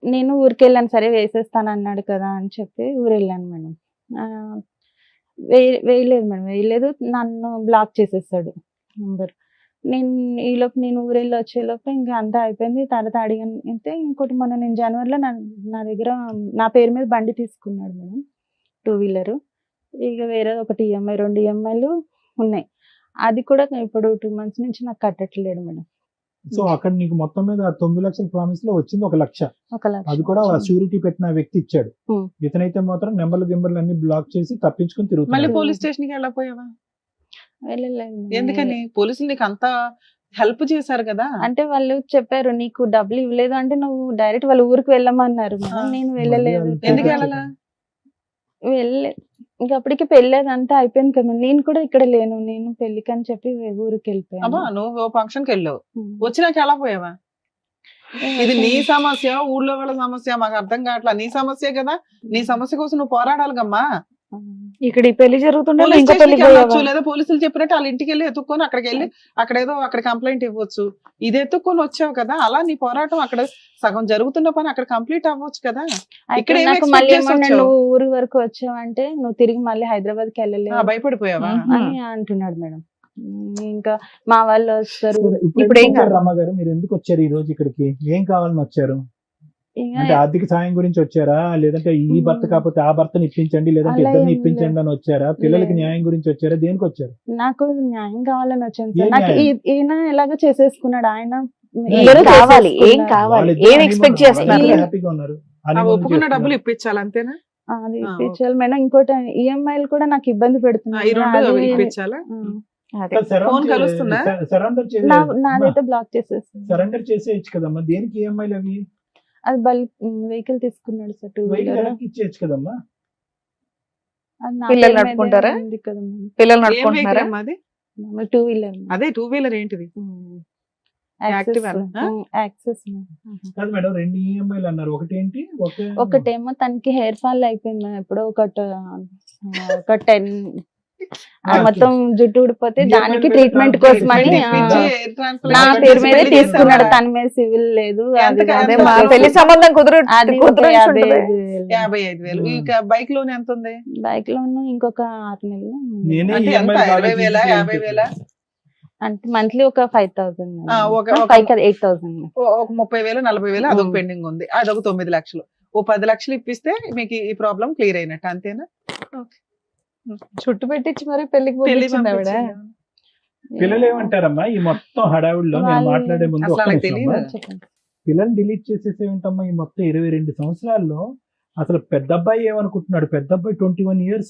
నేను ఊరికి వెళ్ళాను, సరే వేసేస్తాను అన్నాడు కదా అని చెప్పి ఊరు వెళ్ళాను మేడం. వేయలేదు మేడం, వేయలేదు, నన్ను బ్లాక్ చేసేసాడు నంబర్. ఈలోపు నేను ఊరు వెళ్ళి వచ్చేలోపు ఇంకా అంతా అయిపోయింది. తర్వాత అడిగాను అయితే ఇంకోటి మొన్న నేను జనవరిలో నా దగ్గర నా పేరు మీద బండి తీసుకున్నాడు మేడం, 2-wheeler. ఇక వేరే ఒకటి ఈఎంఐ 2 EMIలు ఉన్నాయి. అది కూడా ఇప్పుడు 2 months నుంచి నాకు కట్టట్లేడు మేడం. సో అక్కడ నీకు మొత్తం మీద 9 లక్షల ప్రామిస్ లో వచ్చింది 1 లక్ష. 1 లక్ష అది కూడా షూరిటీ పెట్టిన వ్యక్తి ఇచ్చాడు. ఉమ్. ఇతనైతే మాత్రం గింబర్లు అన్ని బ్లాక్ చేసి తప్పించుకుని మళ్ళీ తిరుగుతున్నాడు. పోలీస్ స్టేషన్ కి వెళ్ళకపోయావా? వెళ్ళలేదు మేడం. ఎందుకని? పోలీసులు నీకు అంత హెల్ప్ చేశారు కదా. అంటే వాళ్ళు చెప్పారు నీకు డబ్బులు ఇవ్వలేదు అంటే నువ్వు డైరెక్ట్ వాళ్ళ ఊరికి వెళ్ళమన్నారు మేడం. ఆ. నేను వెళ్ళలేదు. మళ్ళీ ఎందుకు అది వెళ్ళాలా? వెళ్ళలేదు. ఇంకా అప్పటికి పెళ్ళేది అంతా అయిపోయింది కదా. నేను కూడా ఇక్కడ లేను, నేను పెళ్లికి అని చెప్పి ఊరికి వెళ్ళిపోయాను. అబ్బా నువ్వు ఫంక్షన్ కి వెళ్ళావు, ఉమ్. వచ్చినాక ఎలా పోయావా? ఇది నీ సమస్య, ఊళ్ళో వాళ్ళ సమస్య, మాకు అర్థం కావట్లా. నీ సమస్య కదా, నీ సమస్య కోసం నువ్వు పోరాడాలిగమ్మా. ఇక్కడ ఈ పెళ్లి జరుగుతుంటే పోలీస్ ఇంకో పెళ్లి స్టేషన్కి వెళ్ళొచ్చు, లేదా పోలీసులు చెప్పినట్టు వాళ్ళ ఇంటికి వెళ్ళి ఎత్తుక్కొని అక్కడికి వెళ్ళి అక్కడ కంప్లైంట్ ఇవ్వచ్చు. ఇది ఎత్తుక్కొని వచ్చావు కదా, అలా నీ పోరాటం అక్కడ సగం జరుగుతున్న పని అక్కడ కంప్లీట్ అవ్వచ్చు కదా. ఇక్కడ ఏం నాకు expect మళ్ళీ చేసి ఏమన్నా వచ్చావు? నువ్వు ఊరి వరకు వచ్చావంటే నువ్వు తిరిగి మళ్ళీ హైదరాబాద్ కి వెళ్ళలేవు భయపడిపోయావా? అని అంటున్నాడు మేడం. ఇంకా మా వాళ్ళు వస్తారు. ఇప్పుడు ఏం కాదు. రమ్మ గారు, మీరు ఎందుకు వచ్చారు ఈ రోజు ఇక్కడికి? ఏం కావాలని వచ్చారు? ఇంకా అంటే ఆర్థిక సాయం గురించి వచ్చారా, లేదంటే ఈ భర్త కాకపోతే ఆ భర్తని ఇప్పించండి, లేదంటే అలా ఇద్దరిని ఏం ఇప్పించండి అని వచ్చారా? పిల్లలకి లేదు. న్యాయం గురించి వచ్చారా? దేనికి వచ్చారు? నాకు న్యాయం కావాలని వచ్చాను ఏ సార్. నాకు న్యాయం? ఈయన ఎలాగో చేసేసుకున్నాడు ఆయన. ఏం కావాలి, ఏం చేసేసుకున్నాడు. కావాలి, వాళ్ళిద్దరూ ఏం honeymoon, ఎక్స్పెక్ట్ చేస్తున్నారు? వాళ్ళిద్దరూ హ్యాపీగా ఉన్నారు. ఆ honeymoon ఒప్పుకున్న చేస్తున్నారు. డబ్బులు ఇప్పించాలి అంతేనా? అది ఆ, ఇప్పించాలి మేడం. ఇంకోటి ఈఎంఐలు కూడా నాకు ఇబ్బంది ఈ పెడుతున్నాయి. 2 అది- ఇప్పించాలా? అదే. ఫోన్ కలుస్తుందా? సరెండర్ నాదైతే బ్లాక్ చేసేస్తాను. సరెండర్ చేసేయచ్చు కదమ్మా. దేనికి ఈఎంఐలు అవి? అది బల్క్ వెహికల్ తీసుకున్నాడు సార్, 2 వెహికల్ wheeler. వెనక్కి ఇచ్చేయచ్చు కదమ్మా. అది నా పిల్లలు పేరు మీదే నడుపుకుంటారా? ఉంది కదా మేడం. పిల్లలు ఏం నడుపుకుంటున్నారా? వెహికల్ అమ్మా అది? 2 wheeler. అదే 2-wheeler ఏంటిది? Activa నా? యాక్సెస్. కాదు మేడం, 2 ఈఎంఐలు అన్నారు. ఒకటి ఏంటి? ఒకటేమో తనకి హెయిర్ ఫాల్ అయిపోయింది మేడం. ఎప్పుడో ఒక 10 మొత్తం జుట్టు ఊడిపోతే EMI దానికి మీద ట్రీట్మెంట్ transfer కోసమని ఇప్పించి నా air transplant పేరు చేసి మీదే పెళ్లి తీసుకున్నాడు. చేస్తావా? తన మీద సివిల్ లేదు. ఎంత అది అదే ఎంత మా వరకు? పెళ్లి సంబంధం అది కుదురు 55,000. 55,000. ఇక బైక్ లోన్ ఎంత ఉంది? బైక్ లోను ఇంకొక 6 నెలలు ఉంది. నేనే అంటే ఎంత? ఈఎంఐ 20,000, 50,000? అంటే మంత్లీ ఒక 5,000 ఆ, ఒక 5 కదా 8,000. ఒక 30,000, 40,000 అదొక ఉమ్. పెండింగ్ ఉంది. అదొక 9 లక్షలు. ఓ 10 లక్షలు ఇప్పిస్తే మీకు ఈ ప్రాబ్లం క్లియర్ అయినట్టు అంతేనా? చుట్టు పెట్టించి మరి పెళ్లికి పెళ్లి పంపించింది ఆవిడ. పంపించింది. పిల్లలు ఏమంటారమ్మా ఈ మొత్తం హడావుడిలో? నేను వాళ్ళు- మాట్లాడే ముందు అసలు ఒక్క వాళ్ళకి నిమిషం అమ్మా. తెలీదు. చెప్పండి. పిల్లల్ని డిలీట్ చేసేసే ఉంటామా ఈ మొత్తం 22 సంవత్సరాల్లో? అసలు పెద్ద అబ్బాయి ఏమనుకుంటున్నాడు? పెద్ద అబ్బాయి 21 years,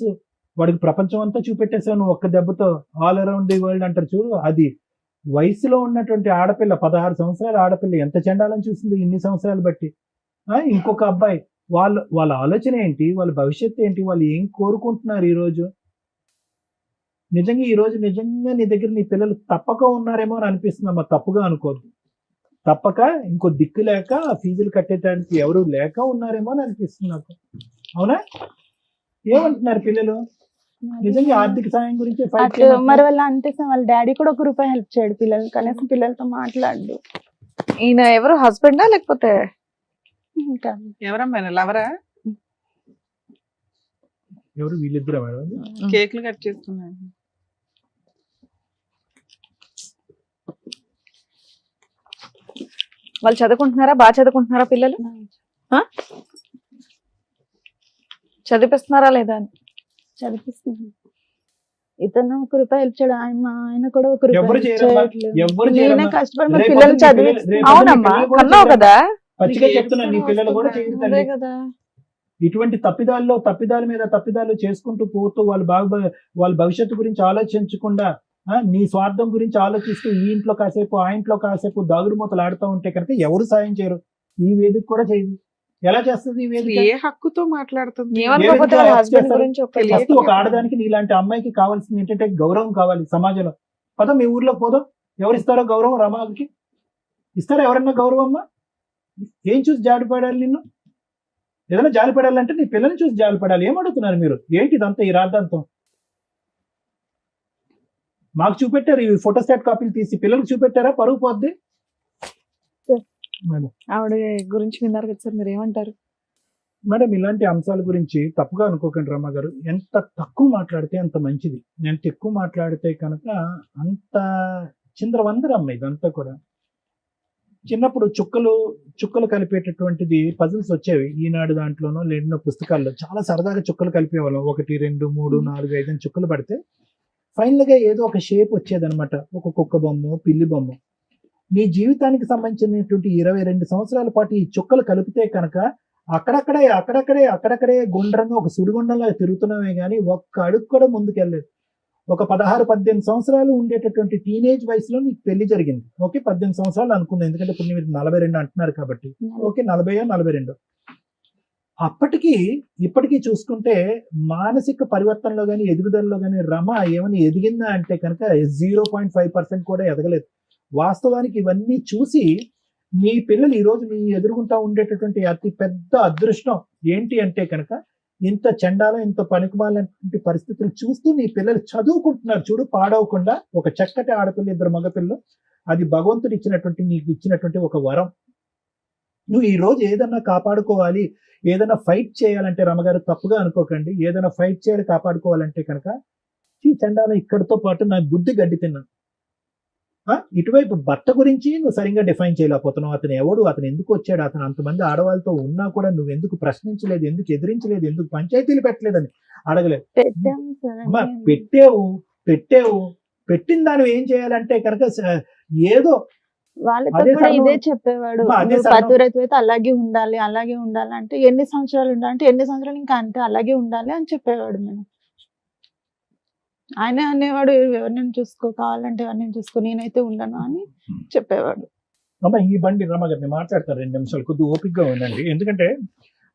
వాడికి ప్రపంచం అంతా చూపెట్టేసావు నువ్వు ఒక్క దెబ్బతో. ఆల్ అరౌండ్ ది వరల్డ్ అంటారు చూడు, అది వయసులో ఉన్నటువంటి ఆడపిల్ల, 16 సంవత్సరాల ఆడపిల్ల ఎంత చండాలని చూసింది ఇన్ని సంవత్సరాలు బట్టి. ఇంకొక అబ్బాయి, వాళ్ళ ఆలోచన ఏంటి, వాళ్ళ భవిష్యత్తు ఏంటి, వాళ్ళు ఏం కోరుకుంటున్నారు ఈ రోజు? నిజంగా ఈ రోజు నిజంగా నీ దగ్గర నీ పిల్లలు తప్పక ఉన్నారేమో అని అనిపిస్తుందమ్మా. తప్పుగా అనుకోద్దు. తప్పక ఇంకో దిక్కు లేక ఫీజులు కట్టేటానికి ఎవరు లేక ఉన్నారేమో అని అనిపిస్తుంది నాకు. అవునా? ఏమంటున్నారు పిల్లలు? నిజంగా ఆర్థిక సాయం గురించి fight అట్లా చేయమంటున్నారు. మరి వాళ్ళ అంటే వాళ్ళ డాడీ కూడా 1 రూపాయి హెల్ప్ చేయడు పిల్లలు. కనీసం పిల్లలతో మాట్లాడు. ఈయన ఎవరు, హస్బెండా లేకపోతే? ఇంకా ఎవరమ్మా లవరా? ఎవరు వీళ్ళిద్దరు మేడం? కేక్లు కట్ చేస్తున్నాను. వాళ్ళు చదువుకుంటున్నారా? బాగా చదువుకుంటున్నారా పిల్లలు? చదివిస్తున్నారా లేదా అని? చదివిస్తుంది. ఇతను 1 రూపాయి హెల్ప్ చేయడు. ఆయన కూడా 1 ఎవరు రూపాయి చేయరమ్మా. చేయట్లేదు. ఎవరు నేనే చేయరమ్మా. కష్టపడి మరి రేపు పిల్లలు పొద్దున్న చదివి రేపు పొద్దున్న అవునమ్మా, పిల్లలు కూడా కన్నావు చేయరమ్మా. కదా. పచ్చిగా నీకు చెప్తున్నా, నీ పిల్లలు కూడా చేయరు అదే తల్లి. కదా. ఇటువంటి తప్పిదాల మీద తప్పిదాలు చేసుకుంటూ పోతూ వాళ్ళ భవిష్యత్తు గురించి ఆలోచించకుండా నీ స్వార్థం గురించి ఆలోచిస్తూ ఈ ఇంట్లో కాసేపు ఆ ఇంట్లో కాసేపు దాగుడు మూతలు ఆడుతూ ఉంటే కనుక ఎవరు సాయం చేయరు, ఈ వేదిక కూడా చేయదు. ఎలా చేస్తుంది ఈ వేదిక? ఏ హక్కుతో మాట్లాడుతుంది? ఏమనుకోకపోతే వాళ్ళ హస్బెండ్ చేస్తారు? గురించి ఒక తెలియదు. ఫస్ట్ ఒక ఆడదానికి నీలాంటి అమ్మాయికి కావాల్సింది ఏంటంటే గౌరవం కావాలి సమాజంలో. పద మీ ఊర్లోకి పోదాం, ఎవరిస్తారో గౌరవం? రమాకి ఇస్తారా ఎవరన్నా గౌరవం? అమ్మా ఏం చూసి జాలిపడాలి నిన్ను? ఏదైనా జాలిపడాలంటే నీ పిల్లల్ని చూసి జాలిపడాలి. ఏమడుగుతున్నారు మీరు? ఏంటి ఇదంతా ఈ రాద్ధాంతం? మాకు చూపెట్టారు ఈ ఫోటోస్టాట్ కాపీలు తీసి, పిల్లలకు చూపెట్టారా? పరుగు పోద్ది. మేడం ఆవిడ గురించి విన్నారు కదా సార్, మీరు ఏమంటారు? మేడం ఇలాంటి అంశాల గురించి తప్పుగా అనుకోకండి రమ్మ గారు. ఎంత తక్కువ మాట్లాడితే అంత మంచిది. ఎంత ఎక్కువ మాట్లాడితే కనుక అంత చిందరవందరమ్మ ఇదంతా కూడా. చిన్నప్పుడు చుక్కలు కలిపేటటువంటిది పజిల్స్ వచ్చేవి ఈనాడు దాంట్లోనో లేనో పుస్తకాల్లో. చాలా సరదాగా చుక్కలు కలిపేవాళ్ళం. 1 2 3 4 5 అని చుక్కలు పడితే ఫైనల్ గా ఏదో ఒక షేప్ వచ్చేదనమాట. ఒక కుక్క బొమ్మ, పిల్లి బొమ్మ. నీ జీవితానికి సంబంధించినటువంటి 22 సంవత్సరాల పాటు ఈ చుక్కలు కలిపితే కనుక అక్కడక్కడే గుండ్రంగా ఒక సుడిగుండంలో తిరుగుతున్నామే కానీ ఒక్క అడుగు కూడా ముందుకెళ్ళలేదు. ఒక 16-18 సంవత్సరాలు ఉండేటటువంటి టీనేజ్ వయసులో నీకు పెళ్లి జరిగింది. ఓకే, 18 సంవత్సరాలు అనుకుందాం, ఎందుకంటే ఇప్పుడు మీరు 42 అంటున్నారు కాబట్టి. ఓకే, 40-42. అప్పటికి ఇప్పటికీ చూసుకుంటే మానసిక పరివర్తనలో కానీ ఎదుగుదలలో కానీ రమ ఏమైనా ఎదిగిందా అంటే కనుక 0.5% కూడా ఎదగలేదు. వాస్తవానికి ఇవన్నీ చూసి మీ పిల్లలు ఈరోజు మీ ఎదురుగుంటా ఉండేటటువంటి అతి పెద్ద అదృష్టం ఏంటి అంటే కనుక ఇంత చండాలం, ఇంత పనికిమాలినటువంటి పరిస్థితులు చూస్తూ నీ పిల్లలు చదువుకుంటున్నారు చూడు, పాడవకుండా. ఒక చక్కటి ఆడపిల్ల, 2 మగపిల్లలు. అది భగవంతుడు ఇచ్చినటువంటి, నీకు ఇచ్చినటువంటి ఒక వరం. నువ్వు ఈ రోజు ఏదన్నా కాపాడుకోవాలి, ఏదైనా ఫైట్ చేయాలంటే రమగారు తప్పుగా అనుకోకండి, ఏదైనా ఫైట్ చేయాలి కాపాడుకోవాలంటే కనుక ఈ చండాలం ఇక్కడితో పాటు నా బుద్ధి గడ్డి తిన్నాను. ఇటువైపు భర్త గురించి నువ్వు సరిగ్గా డిఫైన్ చేయలేకపోతున్నావు. అతను ఎవడు, అతను ఎందుకు వచ్చాడు, అతను అంతమంది ఆడవాళ్ళతో ఉన్నా కూడా నువ్వు ఎందుకు ప్రశ్నించలేదు, ఎందుకు ఎదిరించలేదు, ఎందుకు పంచాయతీలు పెట్టలేదని అడగలేదు. పెట్టాము సార్. అమ్మా అంటే పెట్టావు పెట్టిన దాన్ని ఏం చేయాలంటే కనుక ఏదో వాళ్ళతో అదే కూడా సగం- ఇదే చెప్పేవాడు. అమ్మా, అదే నువ్వు సగం- పతివ్రత అయితే అలాగే ఉండాలి అంటే ఎన్ని సంవత్సరాలు ఉండాలంటే ఎన్ని సంవత్సరాలు ఇంకా అంతే అలాగే ఉండాలి అని చెప్పేవాడు. మేము ఆయన అనేవాడు ఎవరినైనా చూసుకో, కావాలంటే ఎవరినైనా చూసుకో, నేనైతే ఉండను అని చెప్పేవాడు. అమ్మ ఈ బండి రమగారిని మాట్లాడతారు 2 నిమిషాలు, కొద్దిగా ఓపికగా ఉండండి. ఎందుకంటే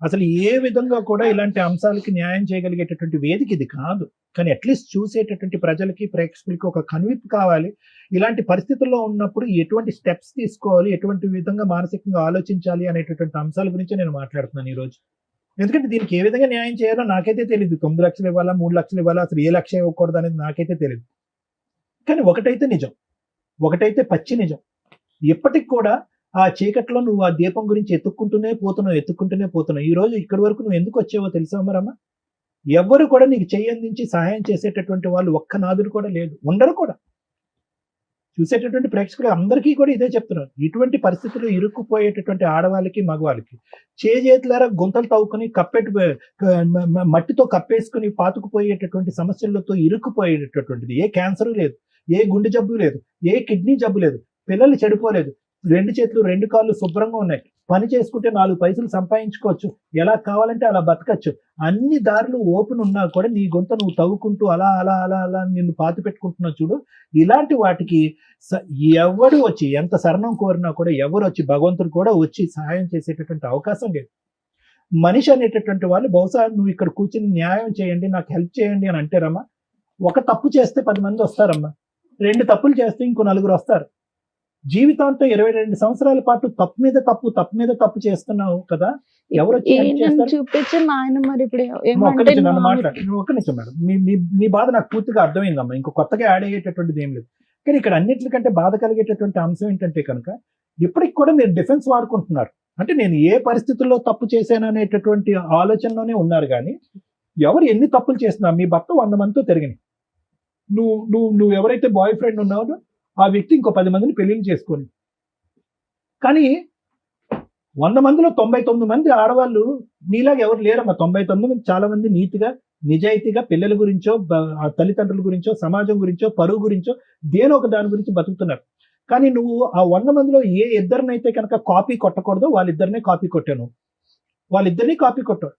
అసలు ఏ విధంగా కూడా ఇలాంటి అంశాలకి న్యాయం చేయగలిగేటటువంటి వేదిక ఇది కాదు. కానీ అట్లీస్ట్ చూసేటటువంటి ప్రజలకి, ప్రేక్షకులకి ఒక కనువిప్పు కావాలి. ఇలాంటి పరిస్థితుల్లో ఉన్నప్పుడు ఎటువంటి స్టెప్స్ తీసుకోవాలి, ఎటువంటి విధంగా మానసికంగా ఆలోచించాలి అనేటటువంటి అంశాల గురించి నేను మాట్లాడుతున్నాను ఈరోజు. ఎందుకంటే దీనికి ఏ విధంగా న్యాయం చేయాలో నాకైతే తెలియదు. 9 లక్షలు ఇవ్వాలా, 3 లక్షలు ఇవ్వాలా, అసలు ఏ లక్ష ఇవ్వకూడదు అనేది నాకైతే తెలియదు. కానీ ఒకటైతే నిజం, ఒకటైతే పచ్చి నిజం. ఎప్పటికి కూడా ఆ చీకట్లో నువ్వు ఆ దీపం గురించి ఎత్తుక్కుంటూనే పోతున్నావు. ఈ రోజు ఇక్కడి వరకు నువ్వు ఎందుకు వచ్చావో తెలుసా మరమ్మా? ఎవ్వరు కూడా నీకు చెయ్యందించి సహాయం చేసేటటువంటి వాళ్ళు ఒక్క నాదుడు కూడా లేదు, ఉండరు కూడా. చూసేటటువంటి ప్రేక్షకులు అందరికీ కూడా ఇదే చెప్తున్నారు. ఇటువంటి పరిస్థితుల్లో ఇరుక్కుపోయేటటువంటి ఆడవాళ్ళకి, మగవాళ్ళకి చేతులారా గుంతలు తవ్వుకొని మట్టితో కప్పేసుకుని పాతుకుపోయేటటువంటి సమస్యలతో ఇరుక్కుపోయేటటువంటిది. ఏ క్యాన్సర్ లేదు, ఏ గుండె జబ్బు లేదు, ఏ కిడ్నీ జబ్బు లేదు, పిల్లలు చెడిపోలేదు, 2 చేతులు 2 కాళ్ళు శుభ్రంగా ఉన్నాయి, పని చేసుకుంటే 4 పైసలు సంపాదించుకోవచ్చు, ఎలా కావాలంటే అలా బతకచ్చు. అన్ని దారులు ఓపెన్ ఉన్నా కూడా నీ గొంత నువ్వు తవ్వుకుంటూ అలా నిన్ను పాతి పెట్టుకుంటున్నావు చూడు. ఇలాంటి వాటికి ఎవడు వచ్చి ఎంత శరణం కోరినా కూడా ఎవరు వచ్చి, భగవంతుడు కూడా వచ్చి సహాయం చేసేటటువంటి అవకాశం లేదు. మనిషి అనేటటువంటి వాళ్ళు బహుశా నువ్వు ఇక్కడ కూర్చుని న్యాయం చేయండి, నాకు హెల్ప్ చేయండి అని అంటారమ్మా. ఒక తప్పు చేస్తే 10 మంది వస్తారమ్మా, 2 తప్పులు చేస్తే ఇంకో 4 వస్తారు. జీవితాంతం 22 సంవత్సరాల పాటు తప్పు మీద తప్పు చేస్తున్నావు కదా, ఎవరు వచ్చి help ఈయనను చేస్తారు? చూపించి మా ఆయన మరి ఇప్పుడు ఒక్క ఏమంటే నిమిషం నన్ను మాట్లాడు, ఒక్క నిమిషం మేడం. మీ బాధ నాకు పూర్తిగా అర్థమైందమ్మా, ఇంకో కొత్తగా యాడ్ అయ్యేటటువంటిది ఏం లేదు. కానీ ఇక్కడ అన్నిటికంటే బాధ కలిగేటటువంటి అంశం ఏంటంటే కనుక ఇప్పటికి కూడా మీరు డిఫెన్స్ వాడుకుంటున్నారు. అంటే నేను ఏ పరిస్థితుల్లో తప్పు చేశాను అనేటటువంటి ఆలోచనలోనే ఉన్నారు. కానీ ఎవరు ఎన్ని తప్పులు చేస్తున్నా, మీ భర్త 100 మందితో తిరిగినాయి, నువ్వు ఎవరైతే బాయ్ ఫ్రెండ్ ఉన్నావో ఆ వ్యక్తి ఇంకో 10 మందిని పెళ్లిళ్ళు చేసుకోండి. కానీ 100 మందిలో 99 మంది ఆడవాళ్ళు నీలాగా ఎవరు లేరమ్మా. 99 మంది చాలా మంది నీతిగా, నిజాయితీగా పిల్లల గురించో, తల్లిదండ్రుల గురించో, సమాజం గురించో, పరువు గురించో దేనో ఒక దాని గురించి బతుకుతున్నారు. కానీ నువ్వు ఆ 100 మందిలో ఏ ఇద్దరినైతే కనుక కాపీ కొట్టకూడదో వాళ్ళిద్దరినే కాపీ కొట్టాను. వాళ్ళిద్దరినీ కాపీ కొట్టాడు.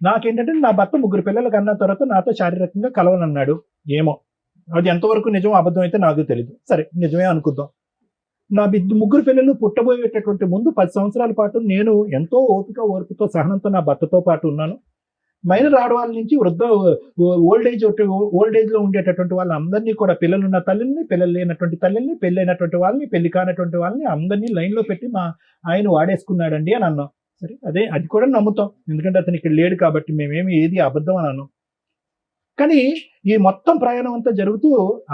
నాకేంటంటే నా భర్త 3 పిల్లలు కన్నా తర్వాత నాతో శారీరకంగా కలవనన్నాడు. ఏమో అది ఎంతవరకు నిజం అబద్ధం అయితే నాకు తెలియదు, సరే నిజమే అనుకుందాం. నా ముగ్గురు పిల్లలు పుట్టబోయేటటువంటి ముందు 10 సంవత్సరాల పాటు నేను ఎంతో ఓర్పుతో సహనంతో నా భర్తతో పాటు ఉన్నాను. మైనర్ ఆడవాళ్ళ నుంచి ఓల్డ్ ఏజ్ లో ఉండేటటువంటి వాళ్ళందరినీ కూడా, పిల్లలున్న తల్లిని, పిల్లలు లేనటువంటి తల్లిని, పెళ్ళైనటువంటి వాళ్ళని, పెళ్లి కానటువంటి వాళ్ళని అందరినీ లైన్ లో పెట్టి మా ఆయన వాడేసుకున్నాడండి అని అన్నాం. సరే, అది కూడా నమ్ముతాం, ఎందుకంటే అతను ఇక్కడ లేడు కాబట్టి మేమేమి ఏది అబద్ధం అని అన్నాం. కానీ ఈ మొత్తం ప్రయాణం అంతా జరుగుతూ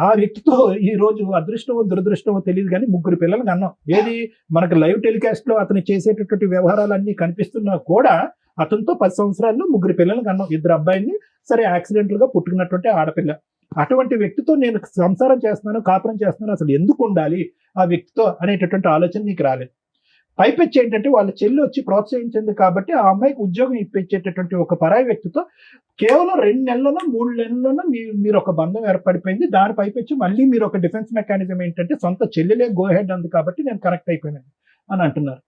ఆ వ్యక్తితో ఈ రోజు అదృష్టమో దురదృష్టమో తెలియదు కానీ 3 పిల్లలు కన్నాం. ఏది మనకు లైవ్ టెలికాస్ట్ లో అతను చేసేటటువంటి వ్యవహారాలన్నీ కనిపిస్తున్నా కూడా అతనితో 10 సంవత్సరాల్లో 3 పిల్లలు కన్నాం. 2 అబ్బాయిని, సరే యాక్సిడెంటల్ గా పుట్టుకున్నటువంటి ఆడపిల్ల. అటువంటి వ్యక్తితో నేను సంసారం చేస్తున్నాను, కాపురం చేస్తున్నాను, అసలు ఎందుకు ఉండాలి ఆ వ్యక్తితో అనేటటువంటి ఆలోచన నీకు రాలేదు. పైపెచ్చి ఏంటంటే వాళ్ళ చెల్లి వచ్చి ప్రోత్సహించింది కాబట్టి ఆ అమ్మాయికి ఉద్యోగం ఇప్పించేటటువంటి ఒక పరాయి వ్యక్తితో కేవలం 2 నెలల్లోనో 3 నెలల్లోనో మీరు ఒక బంధం ఏర్పడిపోయింది. దాని పైపెచ్చి మళ్ళీ మీరు ఒక డిఫెన్స్ మెకానిజం ఏంటంటే సొంత చెల్లెలే గో హెడ్ అంది కాబట్టి నేను కనెక్ట్ అయిపోయినాను అని అంటున్నారు.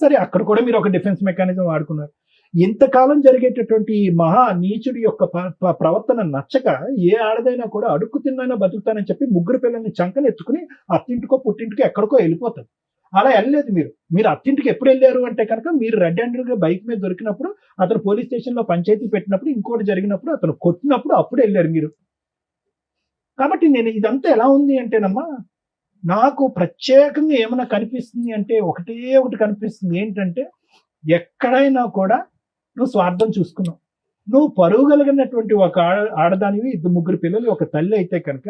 సరే, అక్కడ కూడా మీరు ఒక డిఫెన్స్ మెకానిజం వాడుకున్నారు. ఇంతకాలం జరిగేటటువంటి ఈ మహా నీచుడి యొక్క ప్రవర్తన నచ్చక ఏ ఆడదైనా కూడా అడుక్కు తిన్నైనా బతుకుతానని చెప్పి 3 పిల్లల్ని చంకలు ఎత్తుకుని అత్తింటికో పుట్టింటికో ఎక్కడికో వెళ్ళిపోతారు. అలా వెళ్ళలేదు. మీరు అత్తింటికి ఎప్పుడు వెళ్ళారు అంటే కనుక మీరు రెడ్ హ్యాండెడ్ గా బైక్ మీద దొరికినప్పుడు, అతను పోలీస్ స్టేషన్ లో పంచాయతీ పెట్టినప్పుడు, ఇంకోటి జరిగినప్పుడు, అతను కొట్టినప్పుడు అప్పుడు వెళ్ళారు మీరు. కాబట్టి నేను ఇదంతా ఎలా ఉంది అంటేనమ్మా, నాకు ప్రత్యేకంగా ఏమైనా కనిపిస్తుంది అంటే ఒకటి కనిపిస్తుంది. ఏంటంటే ఎక్కడైనా కూడా నువ్వు స్వార్థం చూసుకున్నావు. నువ్వు పరువు కలిగినటువంటి ఒక ఆడదానివి, 3 పిల్లలు, ఒక తల్లి అయితే కనుక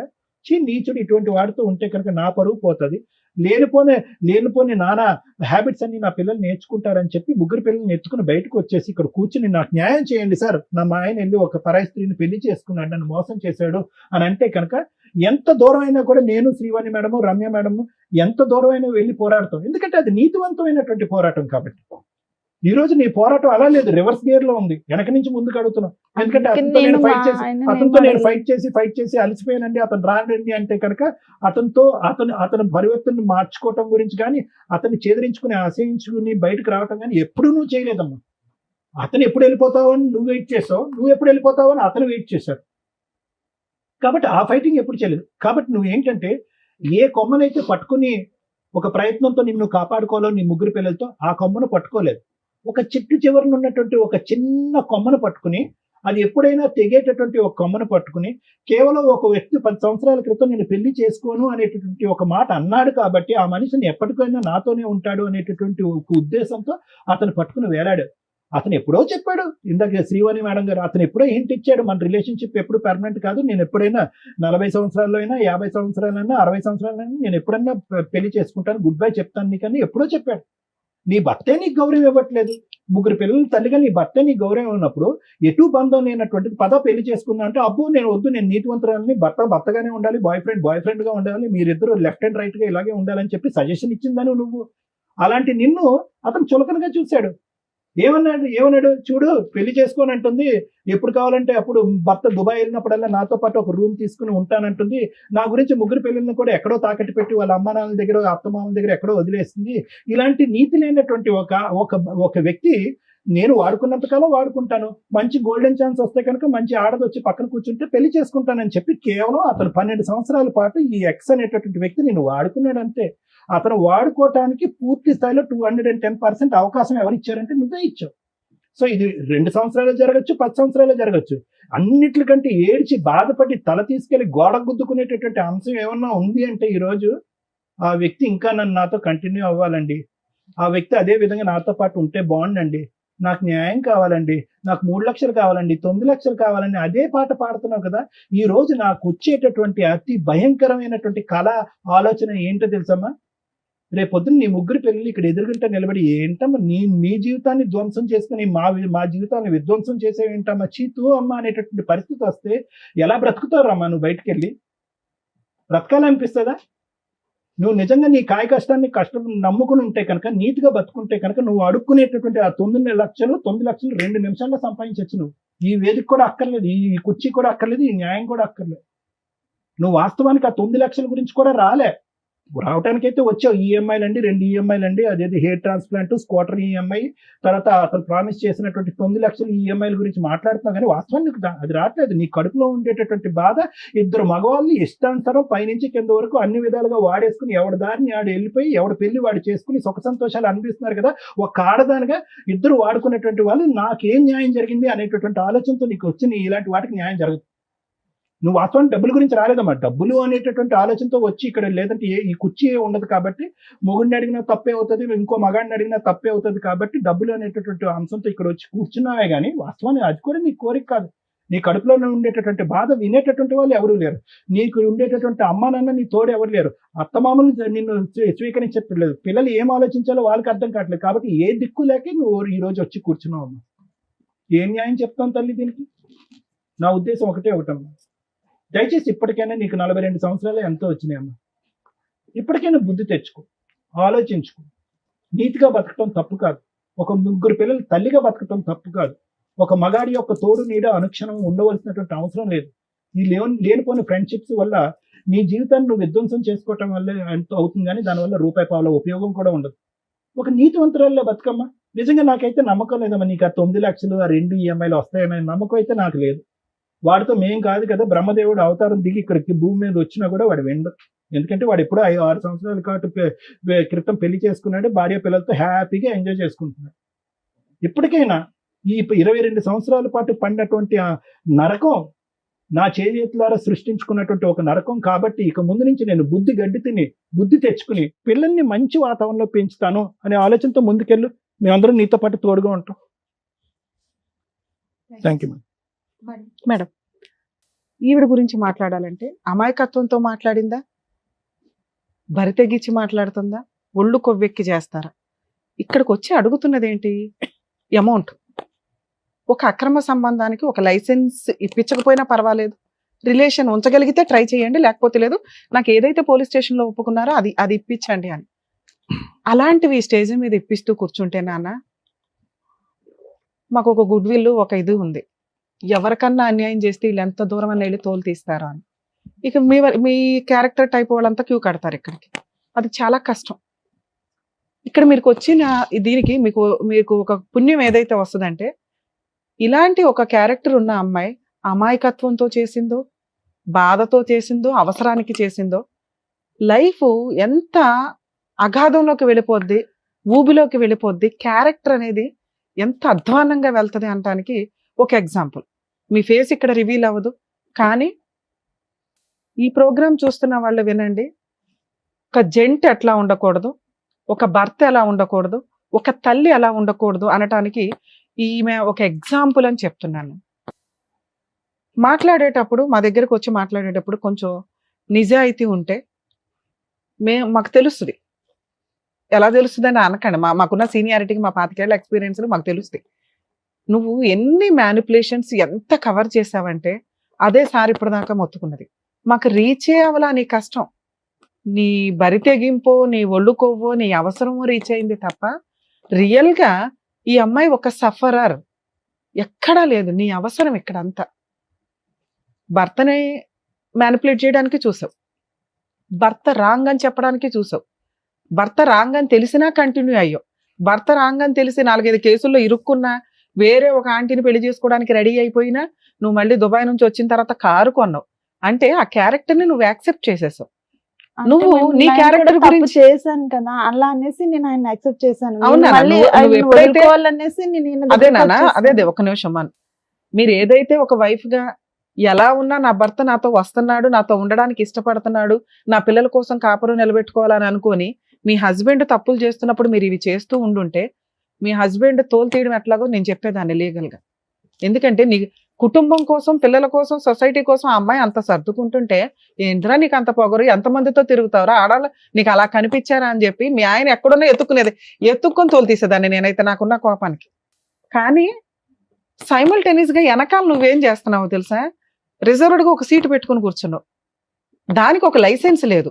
నీచుడు ఇటువంటి వాడితో ఉంటే కనుక నా పరువు పోతుంది, లేనిపోని నానా హ్యాబిట్స్ అన్ని నా పిల్లలు నేర్చుకుంటారని చెప్పి 3 పిల్లల్ని ఎత్తుకుని బయటకు వచ్చేసి ఇక్కడ కూర్చుని నాకు న్యాయం చేయండి సార్, మా ఆయన వెళ్ళి ఒక పరాయి స్త్రీని పెళ్లి చేసుకున్నాడు, నన్ను మోసం చేశాడు అని అంటే కనుక ఎంత దూరం అయినా కూడా నేను, శ్రీవాణి మేడము, రమ్య మేడము ఎంత దూరం అయినా వెళ్ళి పోరాడతాం. ఎందుకంటే అది నీతివంతమైనటువంటి పోరాటం కాబట్టి. ఈ రోజు నీ పోరాటం అలా లేదు, రివర్స్ గేర్ లో ఉంది, వెనక నుంచి ముందుకు అడుగుతున్నాం. ఎందుకంటే అతనితో నేను ఫైట్ చేసి అలసిపోయానండి, అతను రానండి అంటే కనుక అతని పరివర్తన మార్చుకోవటం గురించి కానీ, అతన్ని చేదరించుకుని ఆశయించుకుని బయటకు రావటం కానీ ఎప్పుడు నువ్వు చేయలేదమ్మా. అతను ఎప్పుడు వెళ్ళిపోతావు అని నువ్వు వెయిట్ చేసావు, నువ్వు ఎప్పుడు వెళ్ళిపోతావు అని అతను వెయిట్ చేశాడు. కాబట్టి ఆ ఫైటింగ్ ఎప్పుడు చేయలేదు. కాబట్టి నువ్వు ఏంటంటే ఏ కొమ్మనైతే పట్టుకుని ఒక ప్రయత్నంతో నిన్ను కాపాడుకోవాలో నీ 3 పిల్లలతో, ఆ కొమ్మను పట్టుకోలేదు. ఒక చెట్టు చివరన ఉన్నటువంటి ఒక చిన్న కొమ్మను పట్టుకుని, అది ఎప్పుడైనా తెగేటటువంటి ఒక కొమ్మను పట్టుకుని, కేవలం ఒక వ్యక్తి 10 సంవత్సరాల క్రితం నేను పెళ్లి చేసుకోను అనేటటువంటి ఒక మాట అన్నాడు కాబట్టి ఆ మనిషిని ఎప్పటికైనా నాతోనే ఉంటాడు అనేటటువంటి ఒక ఉద్దేశంతో అతను పట్టుకుని వేలాడు. అతను ఎప్పుడో చెప్పాడు, ఇందాక శ్రీవాణి మేడం గారు, అతను ఎప్పుడో హింట్ ఇచ్చాడు, మన రిలేషన్షిప్ ఎప్పుడు పర్మనెంట్ కాదు, నేను ఎప్పుడైనా 40 సంవత్సరాల్లో అయినా, 50 సంవత్సరాలైనా, 60 సంవత్సరాలైనా నేను ఎప్పుడన్నా పెళ్లి చేసుకుంటాను, గుడ్ బై చెప్తాను నీకని ఎప్పుడో చెప్పాడు. నీ భర్తే నీకు గౌరవం ఇవ్వట్లేదు. 3 పిల్లల తల్లిగా నీ భర్తే నీకు గౌరవం ఉన్నప్పుడు ఎటు బంధం లేనటువంటిది పద పెళ్లి చేసుకుందా అంటే, అబ్బో నేను వద్దు, నేను నీతివంతురాలని, భర్తగానే ఉండాలి, బాయ్ ఫ్రెండ్ గా ఉండాలి, మీరిద్దరు లెఫ్ట్ అండ్ రైట్ గా ఇలాగే ఉండాలని చెప్పి సజెషన్ ఇచ్చిందని నువ్వు. అలాంటి నిన్ను అతను చులకనగా చూశాడు. ఏమన్నాడు చూడు, పెళ్లి చేసుకోని అంటుంది, ఎప్పుడు కావాలంటే అప్పుడు భర్త దుబాయ్ వెళ్ళినప్పుడల్లా నాతో పాటు ఒక రూమ్ తీసుకుని ఉంటానంటుంది, నా గురించి 3 పిల్లల్ని కూడా ఎక్కడో తాకట్టు పెట్టి వాళ్ళ అమ్మ నాన్నల దగ్గర, అత్తమామల దగ్గర ఎక్కడో వదిలేస్తుంది. ఇలాంటి నీతి లేనటువంటి ఒక వ్యక్తి నేను వాడుకున్నంతకాలం వాడుకుంటాను, మంచి గోల్డెన్ ఛాన్స్ వస్తే కనుక మంచి ఆడదొచ్చి పక్కన కూర్చుంటే పెళ్లి చేసుకుంటానని చెప్పి కేవలం అతను 12 సంవత్సరాల పాటు ఈ ఎక్స్ అనేటటువంటి వ్యక్తి నేను వాడుకున్నాడు అంతే. అతను వాడుకోవటానికి పూర్తి స్థాయిలో 210% అవకాశం ఎవరు ఇచ్చారంటే నువ్వే ఇచ్చావు. సో ఇది 2 సంవత్సరాలు జరగచ్చు, 10 సంవత్సరాలు జరగచ్చు. అన్నిటికంటే ఏడ్చి బాధపడి తల తీసుకెళ్లి గోడ గుద్దుకునేటటువంటి అంశం ఏమన్నా ఉంది అంటే ఈ రోజు ఆ వ్యక్తి ఇంకా నాతో కంటిన్యూ అవ్వాలండి, ఆ వ్యక్తి అదే విధంగా నాతో పాటు ఉంటే బాగుండండి, నాకు న్యాయం కావాలండి, నాకు 3 లక్షలు కావాలండి, 9 లక్షలు కావాలండి, అదే పాట పాడుతున్నావు కదా. ఈ రోజు నాకు వచ్చేటటువంటి అతి భయంకరమైనటువంటి కళ ఆలోచన ఏంటో తెలుసమ్మా, రేపొద్దున నీ 3 పిల్లలు ఇక్కడ ఎదురుగుంటా నిలబడి ఏంటమ్మా నీ జీవితాన్ని ధ్వంసం చేసుకుని మా జీవితాన్ని విధ్వంసం చేసేవేంటమ్మా, చీతూ అమ్మ అనేటటువంటి పరిస్థితి వస్తే ఎలా బ్రతుకుతారమ్మా? నువ్వు బయటకు వెళ్ళి బ్రతకాలనిపిస్తుందా? నువ్వు నిజంగా నీ కాయ కష్టాన్ని నమ్ముకుని ఉంటే కనుక, నీతిగా బతుకుంటే కనుక, నువ్వు అడుక్కునేటటువంటి ఆ 9 లక్షలు 2 నిమిషాల్లో సంపాదించవచ్చు. నువ్వు ఈ వేదిక కూడా అక్కర్లేదు, ఈ కుర్చీ కూడా అక్కర్లేదు, ఈ న్యాయం కూడా అక్కర్లేదు. నువ్వు వాస్తవానికి ఆ 9 లక్షల గురించి కూడా రాలే, రావడానికైతే వచ్చావు, ఈఎంఐలు అండి, 2 ఈఎంఐలు అండి, అదేది హెయిర్ ట్రాన్స్ప్లాంట్, స్కూటర్ ఈఎంఐ, తర్వాత అతను ప్రామిస్ చేసినటువంటి 9 లక్షల ఈఎంఐల గురించి మాట్లాడుతున్నావు, కానీ వాస్తవానికి నీకు అది రావట్లేదు. నీ కడుపులో ఉండేటటువంటి బాధ, ఇద్దరు మగవాళ్ళు ఇష్టానుసారం పైనుంచి కింద వరకు అన్ని విధాలుగా వాడేసుకుని ఎవడి దారిని ఆడు వెళ్ళిపోయి ఎవడి పెళ్లి వాడు చేసుకుని సుఖ సంతోషాలు అనిపిస్తున్నారు కదా. ఒక ఆడదానిగా ఇద్దరు వాడుకునేటువంటి వాళ్ళు నాకేం న్యాయం జరిగింది అనేటటువంటి ఆలోచనతో నీకు వచ్చి నీ ఇలాంటి వాటికి న్యాయం జరుగుతుంది. నువ్వు వాస్తవానికి డబ్బుల గురించి రాలేదమ్మా, డబ్బులు అనేటటువంటి ఆలోచనతో వచ్చి ఇక్కడ, లేదంటే ఈ కుర్చీ ఉండదు కాబట్టి మొగుడిని అడిగినా తప్పే అవుతుంది, ఇంకో మగాడిని అడిగినా తప్పే అవుతుంది కాబట్టి డబ్బులు అనేటటువంటి అంశంతో ఇక్కడ వచ్చి కూర్చున్నావే కానీ వాస్తవానికి అది కూడా నీ కోరిక కాదు. నీ కడుపులో ఉండేటటువంటి బాధ వినేటటువంటి వాళ్ళు ఎవరు లేరు, నీకు ఉండేటటువంటి అమ్మా నాన్న నీ తోడు ఎవరు లేరు, అత్తమామలు నిన్ను స్వీకరించట్లేదు, పిల్లలు ఏం ఆలోచించాలో వాళ్ళకి అర్థం కావట్లేదు. కాబట్టి ఏ దిక్కు లేక నువ్వు ఈ రోజు వచ్చి కూర్చున్నావు అమ్మా. ఏం న్యాయం చెప్తాను తల్లి దీనికి? నా ఉద్దేశం ఒకటమ్మా, దయచేసి ఇప్పటికైనా నీకు 42 సంవత్సరాలు ఎంతో వచ్చినాయమ్మా, ఇప్పటికైనా బుద్ధి తెచ్చుకో, ఆలోచించుకో. నీతిగా బతకటం తప్పు కాదు, ఒక 3 పిల్లలు తల్లిగా బతకటం తప్పు కాదు, ఒక మగాడి యొక్క తోడు నీడ అనుక్షణం ఉండవలసినటువంటి అవసరం లేదు. ఈ లేనిపోయిన ఫ్రెండ్షిప్స్ వల్ల నీ జీవితాన్ని నువ్వు విధ్వంసం చేసుకోవటం వల్ల ఎంత అవుతుంది, కానీ దానివల్ల రూపాయి పావుల ఉపయోగం కూడా ఉండదు. ఒక నీతివంతురాల్లో బతుకమ్మా. నిజంగా నాకైతే నమ్మకం లేదమ్మా, నీకు ఆ 9 లక్షలు, ఆ 2 ఈఎంఐలు వస్తాయనే నమ్మకం అయితే నాకు లేదు. వాడితో మేం కాదు కదా, బ్రహ్మదేవుడు అవతారం దిగి ఇక్కడికి భూమి మీద వచ్చినా కూడా వాడు వెండు. ఎందుకంటే వాడు ఎప్పుడో 6 సంవత్సరాల క్రితం పెళ్లి చేసుకున్నాడు, భార్య పిల్లలతో హ్యాపీగా ఎంజాయ్ చేసుకుంటున్నాడు. ఇప్పటికైనా ఈ 22 సంవత్సరాల పాటు పడినటువంటి ఆ నరకం నా చేతులారా సృష్టించుకున్నటువంటి ఒక నరకం కాబట్టి ఇక ముందు నుంచి నేను గడ్డి తిని బుద్ధి తెచ్చుకుని పిల్లల్ని మంచి వాతావరణంలో పెంచుతాను అనే ఆలోచనతో ముందుకెళ్ళు. మేమందరం నీతో పాటు తోడుగా ఉంటాం. Thank you madam. ఈవిడ గురించి మాట్లాడాలంటే అమాయకత్వంతో మాట్లాడిందా, బరి తెగించి మాట్లాడుతుందా, ఒళ్ళు కొవ్వెక్కి చేస్తారా? ఇక్కడికి వచ్చి అడుగుతున్నది ఏంటి? అమౌంట్. ఒక అక్రమ సంబంధానికి ఒక లైసెన్స్ ఇప్పించకపోయినా పర్వాలేదు, రిలేషన్ ఉంచగలిగితే ట్రై చేయండి, లేకపోతే లేదు, నాకు ఏదైతే పోలీస్ స్టేషన్లో ఒప్పుకున్నారో అది ఇప్పించండి అని. అలాంటివి స్టేజ్ మీద ఇప్పిస్తూ కూర్చుంటే నాన్న, మాకు ఒక గుడ్ విల్, ఒక ఇది ఉంది, ఎవరికన్నా అన్యాయం చేస్తే వీళ్ళు ఎంత దూరం అని వెళ్ళి తోలు తీస్తారా అని. ఇక మీ క్యారెక్టర్ టైప్ వాళ్ళంతా క్యూ కడతారు ఇక్కడికి. అది చాలా కష్టం. ఇక్కడ మీరు వచ్చిన దీనికి మీకు ఒక పుణ్యం ఏదైతే వస్తుందంటే, ఇలాంటి ఒక క్యారెక్టర్ ఉన్న అమ్మాయి అమాయకత్వంతో చేసిందో, బాధతో చేసిందో, అవసరానికి చేసిందో, లైఫ్ ఎంత అగాధంలోకి వెళ్ళిపోద్ది, ఊబిలోకి వెళ్ళిపోద్ది, క్యారెక్టర్ అనేది ఎంత అధ్వానంగా వెళ్తుంది అనడానికి ఒక ఎగ్జాంపుల్. మీ ఫేస్ ఇక్కడ రివీల్ అవ్వదు, కానీ ఈ ప్రోగ్రామ్ చూస్తున్న వాళ్ళు వినండి. ఒక జెంట్ ఎట్లా ఉండకూడదు, ఒక భర్త ఎలా ఉండకూడదు, ఒక తల్లి ఎలా ఉండకూడదు అనటానికి ఈమె ఒక ఎగ్జాంపుల్ అని చెప్తున్నాను. మాట్లాడేటప్పుడు, మా దగ్గరకు వచ్చి మాట్లాడేటప్పుడు కొంచెం నిజాయితీ ఉంటే మాకు తెలుస్తుంది. ఎలా తెలుస్తుంది అని అనకండి, మాకున్న సీనియారిటీకి, మా 25 ఏళ్ల ఎక్స్పీరియన్స్లో మాకు తెలుస్తాయి. నువ్వు ఎన్ని మ్యానిపులేషన్స్ ఎంత కవర్ చేసావంటే అదే సార్ ఇప్పటిదాకా మొత్తుకున్నది. మాకు రీచ్ అవ్వాలా నీ కష్టం, నీ బరి తెగింపో, నీ ఒళ్ళు కొవ్వో, నీ అవసరమో రీచ్ అయింది తప్ప రియల్గా ఈ అమ్మాయి ఒక సఫరర్ ఎక్కడా లేదు. నీ అవసరం ఇక్కడంతా భర్తని మ్యానిపులేట్ చేయడానికి చూసావు, భర్త రాంగ్ అని చెప్పడానికి చూసావు, భర్త రాంగ్ అని తెలిసినా కంటిన్యూ అయ్యావు, భర్త రాంగ్ అని తెలిసి 4-5 కేసుల్లో ఇరుక్కున్నా, వేరే ఒక ఆంటీని పెళ్లి చేసుకోవడానికి రెడీ అయిపోయినా, నువ్వు మళ్ళీ దుబాయ్ నుంచి వచ్చిన తర్వాత కారు కొన్నావు. అంటే ఆ క్యారెక్టర్ ని నువ్వు యాక్సెప్ట్ చేసేసావు. నువ్వు నీ క్యారెక్టర్ గురించి చేశాను కదా, అలా అనేసి నేను ఆయన యాక్సెప్ట్ చేశాను. అవునా? నువ్వు ఎప్పుడైతే అదే ఒక నిమిషం, మీరు ఏదైతే ఒక వైఫ్ గా ఎలా ఉన్నా నా భర్త నాతో వస్తున్నాడు, నాతో ఉండడానికి ఇష్టపడుతున్నాడు, నా పిల్లల కోసం కాపురం నిలబెట్టుకోవాలని అనుకొని మీ హస్బెండ్ తప్పులు చేస్తున్నప్పుడు మీరు ఇవి చేస్తూ ఉండుంటే మీ హస్బెండ్ తోలు తీయడం ఎట్లాగో నేను చెప్పేదాన్ని లీగల్ గా. ఎందుకంటే నీ కుటుంబం కోసం, పిల్లల కోసం, సొసైటీ కోసం ఆ అమ్మాయి అంత సర్దుకుంటుంటే ఏంట్రా నీకు అంత పొగరు, ఎంతమందితో తిరుగుతావురా, ఆడాలి నీకు అలా కనిపించారా అని చెప్పి మీ ఆయన ఎక్కడున్నా ఎత్తుక్కొని తోలు తీసేదాన్ని నేనైతే నాకున్న కోపానికి. కానీ సైమల్టేనియస్ గా వెనకాల నువ్వేం చేస్తున్నావు తెలుసా? రిజర్వ్డ్ గా ఒక సీటు పెట్టుకుని కూర్చున్నావు, దానికి ఒక లైసెన్స్ లేదు.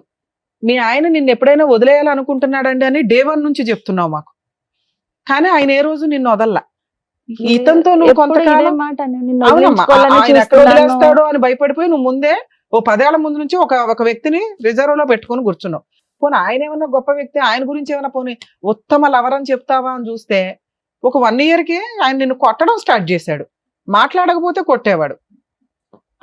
మీ ఆయన నిన్ను ఎప్పుడైనా వదిలేయాలనుకుంటున్నాడండి అని డే 1 నుంచి చెప్తున్నావు మాకు, కానీ ఆయన ఏ రోజు నిన్ను వదల్లా. ఇతనితో నువ్వు కొంతకాలం ఆయన ఎక్కడ వదిలేస్తాడో అని భయపడిపోయి నువ్వు ముందే ఓ 10 ఏళ్ల ముందు నుంచి ఒక వ్యక్తిని రిజర్వ్ లో పెట్టుకుని కూర్చున్నావు. పోనీ ఆయన ఏమన్నా గొప్ప వ్యక్తి, ఆయన గురించి ఏమైనా పోనీ ఉత్తమ లవర్ అని చెప్తావా అని చూస్తే ఒక 1 yearకే ఆయన నిన్ను కొట్టడం స్టార్ట్ చేశాడు, మాట్లాడకపోతే కొట్టేవాడు.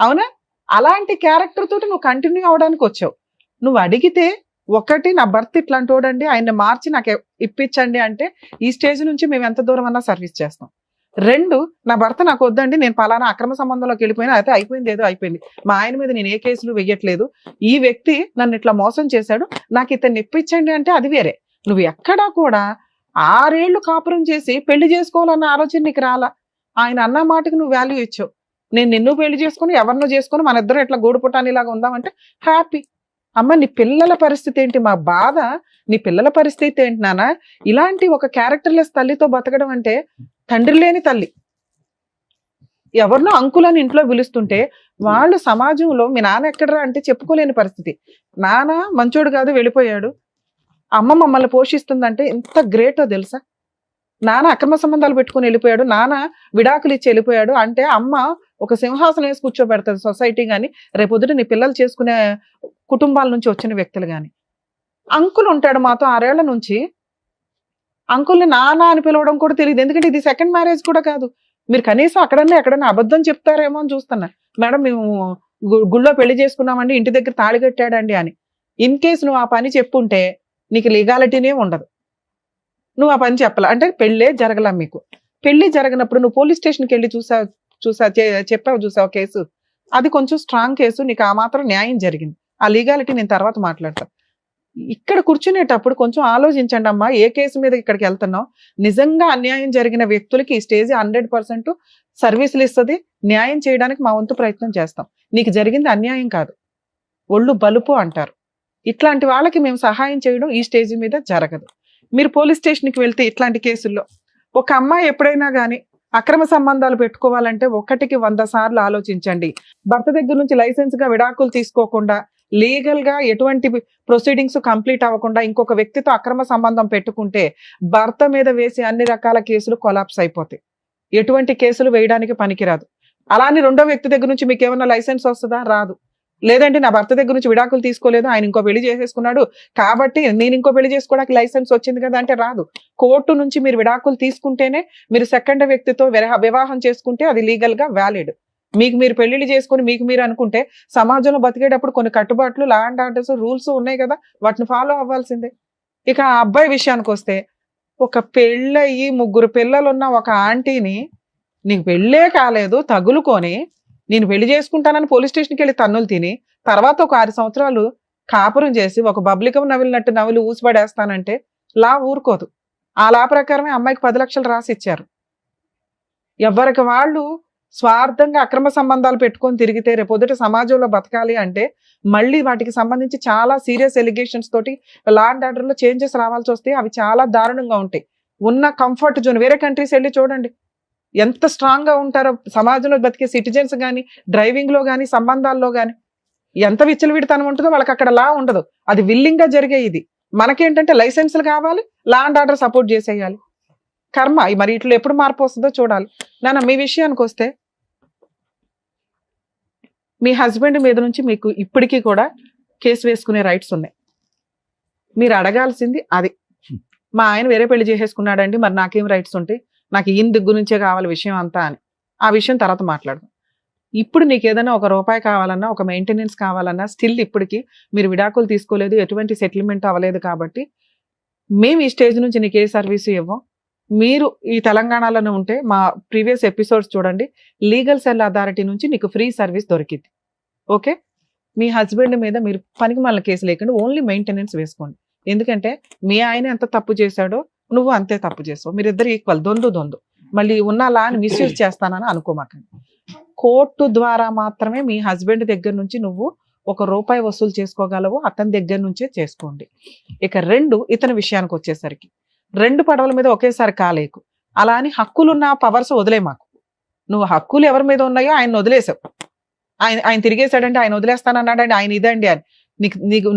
అవునా? అలాంటి క్యారెక్టర్ తోటి నువ్వు కంటిన్యూ అవడానికి వచ్చావు. నువ్వు అడిగితే ఒకటి, నా భర్త ఇట్లాంటి వాడండి, ఆయన్ని మార్చి నాకు ఇప్పించండి అంటే ఈ స్టేజ్ నుంచి మేము ఎంత దూరం అన్నా సర్వీస్ చేస్తాం. 2, నా భర్త నాకు వద్దండి, నేను పలానా అక్రమ సంబంధంలోకి వెళ్ళిపోయినా, అయితే అయిపోయింది, ఏదో అయిపోయింది, మా ఆయన మీద నేను ఏ కేసులు వెయ్యట్లేదు, ఈ వ్యక్తి నన్ను ఇట్లా మోసం చేశాడు, నాకు ఇతన్ని ఇప్పించండి అంటే అది వేరే. నువ్వు ఎక్కడా కూడా 6 ఏళ్ళు కాపురం చేసి పెళ్లి చేసుకోవాలన్న ఆలోచన నీకు రాలా. ఆయన అన్న మాటకి నువ్వు వాల్యూ ఇచ్చావు. నేను నిన్ను పెళ్లి చేసుకుని ఎవరినో చేసుకుని మన ఇద్దరం ఇట్లా గూడు పుటానిలాగా ఉందామంటే హ్యాపీ. అమ్మ నీ పిల్లల పరిస్థితి ఏంటి? మా బాధ నీ పిల్లల పరిస్థితి ఏంటి నాన్న? ఇలాంటి ఒక క్యారెక్టర్లెస్ తల్లితో బతకడం అంటే తండ్రి లేని తల్లి. ఎవరినో అంకులని ఇంట్లో పిలుస్తుంటే వాళ్ళు సమాజంలో మీ నాన్న ఎక్కడరా అంటే చెప్పుకోలేని పరిస్థితి. నాన్న మంచోడు కాదు, వెళ్ళిపోయాడు, అమ్మ మమ్మల్ని పోషిస్తుందంటే ఎంత గ్రేటో తెలుసా? నాన్న అక్రమ సంబంధాలు పెట్టుకుని వెళ్ళిపోయాడు, నాన్న విడాకులు ఇచ్చి వెళ్ళిపోయాడు అంటే అమ్మ ఒక సింహాసనం వేసి కూర్చోబెడతాది సొసైటీ కానీ, రేపొద్దుట నీ పిల్లలు చేసుకునే కుటుంబాల నుంచి వచ్చిన వ్యక్తులు కానీ. అంకుల్ ఉంటాడు మాతో 6 ఏళ్ల నుంచి, అంకుల్ని నాన్న అని పిలవడం కూడా తెలియదు. ఎందుకంటే ఇది సెకండ్ మ్యారేజ్ కూడా కాదు. మీరు కనీసం ఎక్కడన్నా అబద్ధం చెప్తారేమో అని చూస్తున్నా. మేడం మేము గుళ్ళో పెళ్లి చేసుకున్నామండి, ఇంటి దగ్గర తాళి కట్టాడండి అని. ఇన్ కేసు నువ్వు ఆ పని చెప్పుంటే నీకు లీగాలిటీనే ఉండదు. నువ్వు ఆ పని చెప్పాల అంటే పెళ్ళే జరగలా. మీకు పెళ్లి జరగనప్పుడు నువ్వు పోలీస్ స్టేషన్కి వెళ్ళి చెప్పావు చూసావు కేసు, అది కొంచెం స్ట్రాంగ్ కేసు, నీకు ఆ మాత్రం న్యాయం జరిగింది. ఆ లీగాలిటీ నేను తర్వాత మాట్లాడతాను. ఇక్కడ కూర్చునేటప్పుడు కొంచెం ఆలోచించండి అమ్మా, ఏ కేసు మీద ఇక్కడికి వెళ్తున్నావు. నిజంగా అన్యాయం జరిగిన వ్యక్తులకి ఈ స్టేజ్ 100% సర్వీసులు ఇస్తుంది. న్యాయం చేయడానికి మా వంతు ప్రయత్నం చేస్తాం. నీకు జరిగింది అన్యాయం కాదు, ఒళ్ళు బలుపు అంటారు. ఇట్లాంటి వాళ్ళకి మేము సహాయం చేయడం ఈ స్టేజ్ మీద జరగదు. మీరు పోలీస్ స్టేషన్కి వెళ్తే ఇట్లాంటి కేసుల్లో ఒక అమ్మాయి ఎప్పుడైనా కానీ అక్రమ సంబంధాలు పెట్టుకోవాలంటే 1కి 100 సార్లు ఆలోచించండి. భర్త దగ్గర నుంచి లైసెన్స్ గా విడాకులు తీసుకోకుండా, లీగల్ గా ఎటువంటి ప్రొసీడింగ్స్ కంప్లీట్ అవ్వకుండా ఇంకొక వ్యక్తితో అక్రమ సంబంధం పెట్టుకుంటే భర్త మీద వేసి అన్ని రకాల కేసులు కొలాప్స్ అయిపోతాయి. ఎటువంటి కేసులు వేయడానికి పనికిరాదు. అలానే రెండో వ్యక్తి దగ్గర నుంచి మీకు ఏమన్నా లైసెన్స్ వస్తుందా? రాదు. లేదంటే నా భర్త దగ్గర నుంచి విడాకులు తీసుకోలేదు, ఆయన ఇంకో పెళ్లి చేసేసుకున్నాడు కాబట్టి నేను ఇంకో పెళ్లి చేసుకోవడానికి లైసెన్స్ వచ్చింది కదా అంటే రాదు. కోర్టు నుంచి మీరు విడాకులు తీసుకుంటేనే, మీరు సెకండ్ వ్యక్తితో వివాహం చేసుకుంటే అది లీగల్ గా వ్యాలిడ్. మీకు మీరు పెళ్లిళ్ళు చేసుకుని మీకు మీరు అనుకుంటే సమాజంలో బతికేటప్పుడు కొన్ని కట్టుబాట్లు, లా అండ్ ఆర్డర్స్, రూల్స్ ఉన్నాయి కదా, వాటిని ఫాలో అవ్వాల్సిందే. ఇక ఆ అబ్బాయి విషయానికి వస్తే, ఒక పెళ్ళయి 3 పిల్లలున్న ఒక ఆంటీని నీకు పెళ్ళే కాలేదు తగులుకొని నేను పెళ్లి చేసుకుంటానని పోలీస్ స్టేషన్కి వెళ్ళి తన్నులు తిని తర్వాత ఒక 6 సంవత్సరాలు కాపురం చేసి ఒక బబ్లికం నవిలినట్టు నవిలి ఊసిపడేస్తానంటే లా ఊరుకోదు. ఆ లా ప్రకారమే అమ్మాయికి 10 లక్షలు రాసి ఇచ్చారు. ఎవరికి వాళ్ళు స్వార్థంగా అక్రమ సంబంధాలు పెట్టుకొని తిరిగితే రేపొద్దుట సమాజంలో బతకాలి అంటే మళ్ళీ వాటికి సంబంధించి చాలా సీరియస్ ఎలిగేషన్స్ తోటి లా అండ్ ఆర్డర్ లో చేంజెస్ రావాల్సి వస్తే అవి చాలా దారుణంగా ఉంటాయి. ఉన్న కంఫర్ట్ జోన్ వేరే కంట్రీస్ వెళ్ళి చూడండి ఎంత స్ట్రాంగ్ గా ఉంటారో. సమాజంలో బతికే సిటిజన్స్ కానీ, డ్రైవింగ్ లో కానీ, సంబంధాల్లో కానీ ఎంత విచ్చలవిడితనం ఉంటుందో వాళ్ళకి అక్కడ లా ఉండదు. అది విల్లింగ్ గా జరిగే. ఇది మనకేంటంటే లైసెన్సులు కావాలి, లా అండ్ ఆర్డర్ సపోర్ట్ చేసేయాలి. కర్మ మరి ఇట్లా ఎప్పుడు మార్పు వస్తుందో చూడాలి. నాన్న మీ విషయానికి వస్తే, మీ హస్బెండ్ మీద నుంచి మీకు ఇప్పటికీ కూడా కేసు వేసుకునే రైట్స్ ఉన్నాయి. మీరు అడగాల్సింది అది, మా ఆయన వేరే పెళ్లి చేసేసుకున్నాడండి, మరి నాకేం రైట్స్ ఉంటాయి, నాకు ఈయన దగ్గర నుంచే కావాలి విషయం అంతా అని. ఆ విషయం తర్వాత మాట్లాడదాం. ఇప్పుడు నీకు ఏదైనా ₹1 కావాలన్నా, ఒక మెయింటెనెన్స్ కావాలన్నా, స్టిల్ ఇప్పటికి మీరు విడాకులు తీసుకోలేదు, ఎటువంటి సెటిల్మెంట్ అవ్వలేదు కాబట్టి మేము ఈ స్టేజ్ నుంచి నీకు ఏ సర్వీసు ఇవ్వం. మీరు ఈ తెలంగాణలోనే ఉంటే మా ప్రీవియస్ ఎపిసోడ్స్ చూడండి, లీగల్ సెల్ అథారిటీ నుంచి నీకు ఫ్రీ సర్వీస్ దొరికింది. ఓకే, మీ హస్బెండ్ మీద మీరు పనికి మళ్ళీ కేసు లేకుండా ఓన్లీ మెయింటెనెన్స్ వేసుకోండి. ఎందుకంటే మీ ఆయన ఎంత తప్పు చేశాడో నువ్వు అంతే తప్పు చేస్తావు. మీరిద్దరు ఈక్వల్, దొందు. మళ్ళీ ఉన్న లా అని మిస్యూజ్ చేస్తానని అనుకోమాకండి. కోర్టు ద్వారా మాత్రమే మీ హస్బెండ్ దగ్గర నుంచి నువ్వు ₹1 వసూలు చేసుకోగలవు, అతని దగ్గర నుంచే చేసుకోండి. ఇక 2, ఇతని విషయానికి వచ్చేసరికి 2 పడవల మీద ఒకేసారి కాలేకు. అలా అని హక్కులున్న పవర్స్ వదిలే మాకు. నువ్వు హక్కులు ఎవరి మీద ఉన్నాయో ఆయన వదిలేసావు. ఆయన తిరిగేశాడంటే ఆయన వదిలేస్తానన్నాడండి, ఆయన ఇదండి అని.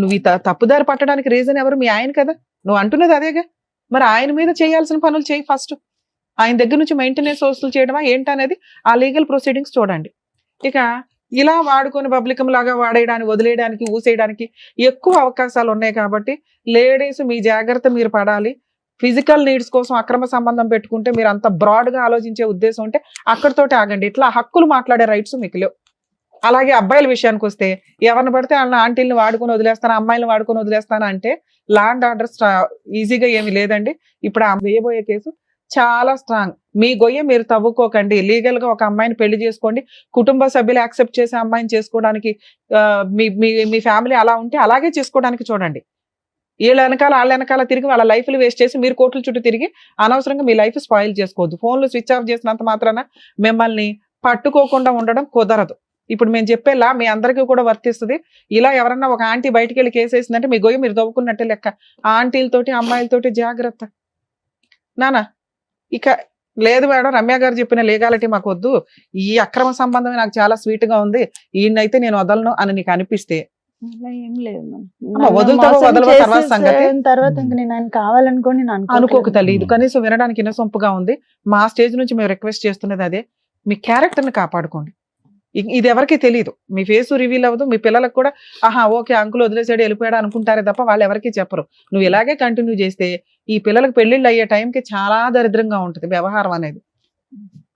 నువ్వు తప్పుదారి పట్టడానికి రీజన్ ఎవరు? మీ ఆయన కదా. నువ్వు అంటున్నది అదేగా. మరి ఆయన మీద చేయాల్సిన పనులు చేయి ఫస్ట్. ఆయన దగ్గర నుంచి మెయింటెనెన్స్ వసూలు చేయడమా ఏంటనేది ఆ లీగల్ ప్రొసీడింగ్స్ చూడండి. ఇక ఇలా వాడుకొని పబ్లికం లాగా వాడేయడానికి, వదిలేయడానికి, ఊసేయడానికి ఎక్కువ అవకాశాలు ఉన్నాయి. కాబట్టి లేడీస్ మీ జాగ్రత్త మీరు పడాలి. ఫిజికల్ నీడ్స్ కోసం అక్రమ సంబంధం పెట్టుకుంటే మీరు అంత బ్రాడ్ గా ఆలోచించే ఉద్దేశం ఉంటే అక్కడితోటి ఆగండి. ఇట్లా హక్కులు మాట్లాడే రైట్స్ మీకు లేవు. అలాగే అబ్బాయిల విషయానికి వస్తే ఎవరిని పడితే వాళ్ళ ఆంటీలను వాడుకొని వదిలేస్తాను, అమ్మాయిలను వాడుకొని వదిలేస్తాను అంటే లా అండ్ ఆర్డర్ ఈజీగా ఏమి లేదండి. ఇప్పుడు ఆ వేయబోయే కేసు చాలా స్ట్రాంగ్. మీ గొయ్య మీరు తవ్వుకోకండి. లీగల్ గా ఒక అమ్మాయిని పెళ్లి చేసుకోండి. కుటుంబ సభ్యులు యాక్సెప్ట్ చేసే అమ్మాయిని చేసుకోవడానికి మీ ఫ్యామిలీ అలా ఉంటే అలాగే చేసుకోవడానికి చూడండి. వాళ్ళ వెనకాల తిరిగి వాళ్ళ లైఫ్లు వేస్ట్ చేసి మీరు కోట్ల చుట్టూ తిరిగి అనవసరంగా మీ లైఫ్ స్పాయిల్ చేసుకోవద్దు. ఫోన్లు స్విచ్ ఆఫ్ చేసినంత మాత్రాన మిమ్మల్ని పట్టుకోకుండా ఉండడం కుదరదు. ఇప్పుడు మేము చెప్పేలా మీ అందరికీ కూడా వర్తిస్తుంది. ఇలా ఎవరన్నా ఒక ఆంటీ బయటికి వెళ్ళి కేసు వేసిందంటే మీ గొయ్యి మీరు తవ్వుకున్నట్టే లెక్క. ఆంటీలతోటి అమ్మాయిలతోటి జాగ్రత్త నానా. ఇక లేదు మేడం, రమ్య గారు చెప్పిన లీగాలిటీ మాకు వద్దు, ఈ అక్రమ సంబంధమే నాకు చాలా స్వీట్ గా ఉంది, ఈయనైతే నేను వదలను అని నీకు అనిపిస్తే అలా ఏం లేదు అమ్మ, వదులుతావో వదలవో తర్వాత సంగతి. తర్వాత ఇంక నేను ఆయన కావాలనుకోని నేను అనుకోకు తల్లి. ఇది కనీసం వినడానికి ఇన్నసొంపుగా ఉంది. మా స్టేజ్ నుంచి మేము రిక్వెస్ట్ చేస్తున్నది అదే, మీ క్యారెక్టర్ ని కాపాడుకోండి. ఇది ఎవరికి తెలియదు, మీ ఫేస్ రివీల్ అవ్వదు. మీ పిల్లలకు కూడా ఆహా ఓకే అంకుల్ వదిలేసాడు వెళ్ళిపోయాడు అనుకుంటారే తప్ప వాళ్ళు ఎవరికి చెప్పరు. నువ్వు ఇలాగే కంటిన్యూ చేస్తే ఈ పిల్లలకు పెళ్లిళ్ళు అయ్యే టైంకి చాలా దరిద్రంగా ఉంటుంది వ్యవహారం అనేది.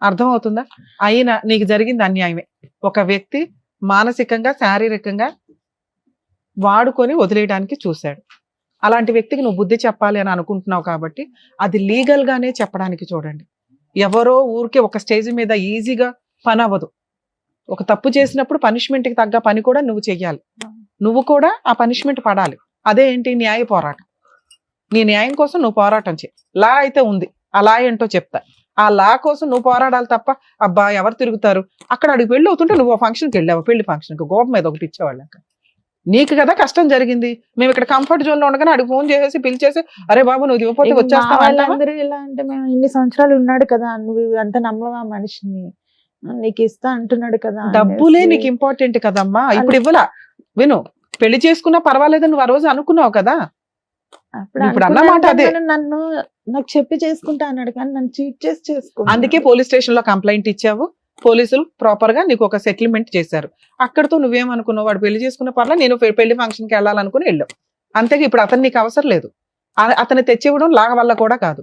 అర్థం అవుతుందా? అయినా నీకు జరిగింది అన్యాయమే. ఒక వ్యక్తి మానసికంగా శారీరకంగా వాడుకొని వదిలేయడానికి చూశాడు. అలాంటి వ్యక్తికి నువ్వు బుద్ధి చెప్పాలి అని అనుకుంటున్నావు కాబట్టి అది లీగల్ గానే చెప్పడానికి చూడండి. ఎవరో ఊరికే ఒక స్టేజ్ మీద ఈజీగా పని అవ్వదు. ఒక తప్పు చేసినప్పుడు పనిష్మెంట్కి తగ్గ పని కూడా నువ్వు చెయ్యాలి. నువ్వు కూడా ఆ పనిష్మెంట్ పడాలి. అదే ఏంటి? న్యాయ పోరాటం. నీ న్యాయం కోసం నువ్వు పోరాటం చేయి. లా అయితే ఉంది, ఆ లా ఏంటో చెప్తా. ఆ లా కోసం నువ్వు పోరాడాలి తప్ప అబ్బా ఎవరు తిరుగుతారు అక్కడ అడిగి పెళ్లి అవుతుంటే నువ్వు ఫంక్షన్కి వెళ్ళావు, పెళ్లి ఫంక్షన్కి గోపం మీద ఒకటి ఇచ్చేవాళ్ళక. నీకు కదా కష్టం జరిగింది. మేము ఇక్కడ కంఫర్ట్ జోన్ లో ఉండగానే అడిగి ఫోన్ చేసేసి పిలిచేసి అరే బాబు నువ్వు ఇవ్వకపోతే వచ్చేస్తావా? వాళ్ళందరూ ఎలా అంటే మేము ఇన్ని సంవత్సరాలు ఉన్నాడు కదా, నువ్వు అంత నమ్మవా మనిషిని, నీకు ఇస్తా అంటున్నాడు కదా. డబ్బులే నీకు ఇంపార్టెంట్ కదమ్మా. ఇప్పుడు ఇవ్వలా, విను, పెళ్లి చేసుకున్నా పర్వాలేదు నువ్వు ఆ రోజు అనుకున్నావు కదా. ఇప్పుడు అన్నమాట అదే. నన్ను నాకు చెప్పి చేసుకుంటా అన్నాడు కానీ నన్ను చీట్ చేసి చేసుకుంటా. అందుకే పోలీస్ స్టేషన్ లో కంప్లైంట్ ఇచ్చావు. పోలీసులు ప్రాపర్ గా నీకు ఒక సెటిల్మెంట్ చేశారు. అక్కడతో నువ్వేమనుకున్నావు, వాడు పెళ్లి చేసుకున్న పర్లా నేను పెళ్లి ఫంక్షన్కి వెళ్ళాలనుకుని వెళ్ళావు. అంతేగా ఇప్పుడు అతను నీకు అవసరం లేదు. అతను తెచ్చివ్వడం లాగ వల్ల కూడా కాదు.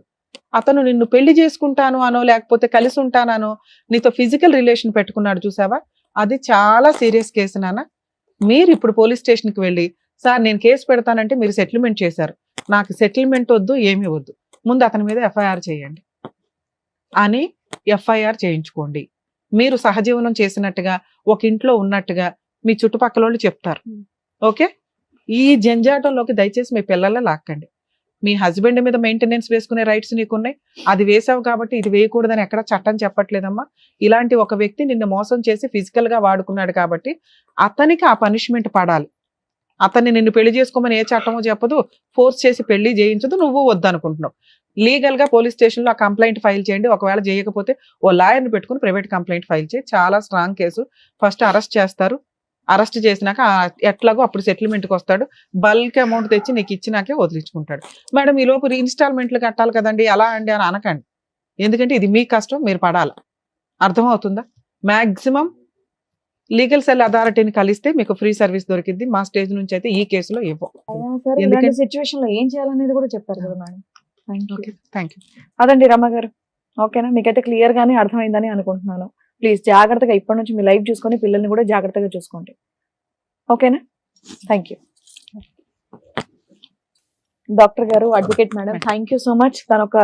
అతను నిన్ను పెళ్లి చేసుకుంటాను అనో లేకపోతే కలిసి ఉంటానో నీతో ఫిజికల్ రిలేషన్ పెట్టుకున్నాడు చూసావా, అది చాలా సీరియస్ కేసు నాన్న. మీరు ఇప్పుడు పోలీస్ స్టేషన్కి వెళ్ళి సార్ నేను కేసు పెడతానంటే మీరు సెటిల్మెంట్ చేశారు, నాకు సెటిల్మెంట్ వద్దు ఏమీ వద్దు, ముందు అతని మీద ఎఫ్ఐఆర్ చేయండి అని ఎఫ్ఐఆర్ చేయించుకోండి. మీరు సహజీవనం చేసినట్టుగా ఒక ఇంట్లో ఉన్నట్టుగా మీ చుట్టుపక్కల వాళ్ళు చెప్తారు. ఓకే, ఈ జంజాటంలోకి దయచేసి మీ పిల్లల లాక్కండి. మీ హస్బెండ్ మీద మెయింటెనెన్స్ వేసుకునే రైట్స్ నీకున్నాయి, అది వేసావు కాబట్టి ఇది వేయకూడదని ఎక్కడ చట్టం చెప్పట్లేదమ్మా. ఇలాంటి ఒక వ్యక్తి నిన్ను మోసం చేసి ఫిజికల్ గా వాడుకున్నాడు కాబట్టి అతనికి ఆ పనిష్మెంట్ పడాలి. అతన్ని నిన్ను పెళ్లి చేసుకోమని ఏ చట్టమో చెప్పదు, ఫోర్స్ చేసి పెళ్లి చేయించదు, నువ్వు వద్దనుకుంటున్నావు. లీగల్ గా పోలీస్ స్టేషన్ లో ఆ కంప్లైంట్ ఫైల్ చేయండి. ఒకవేళ చేయకపోతే ఓ లాయర్ని పెట్టుకుని ప్రైవేట్ కంప్లైంట్ ఫైల్ చేయి. చాలా స్ట్రాంగ్ కేసు. ఫస్ట్ అరెస్ట్ చేస్తారు, అరెస్ట్ చేసినాక ఎట్లాగో అప్పుడు సెటిల్మెంట్కి వస్తాడు. బల్క్ అమౌంట్ తెచ్చి నీకు ఇచ్చినాకే వదిలించుకుంటాడు. మేడం ఈ లోపు ఇన్స్టాల్మెంట్లు కట్టాలి కదండి అలా అండి అని అనకండి. ఎందుకంటే ఇది మీ కష్టం, మీరు పడాలి. అర్థమవుతుందా? మాక్సిమం లీగల్ సెల్ అథారిటీని కలిస్తే మీకు ఫ్రీ సర్వీస్ దొరికింది. మా స్టేజ్ నుంచి అయితే ఈ కేసులో ఇవ్వం. ఎందుకంటే సిచ్యువేషన్ లో ఏం చేయాలనేది కూడా చెప్పారు కదా మేడం. Thank you. అదండి రమ్మ గారు, ఓకేనా? మీకైతే క్లియర్ గానే అర్థమైందని అనుకుంటున్నాను. ప్లీజ్ జాగ్రత్తగా ఇప్పటి నుంచి మీ లైఫ్ చూసుకొని పిల్లల్ని కూడా జాగ్రత్తగా చూసుకోండి. ఓకేనా? Thank you. డాక్టర్ గారు, advocate madam, thank you so much. తన ఒక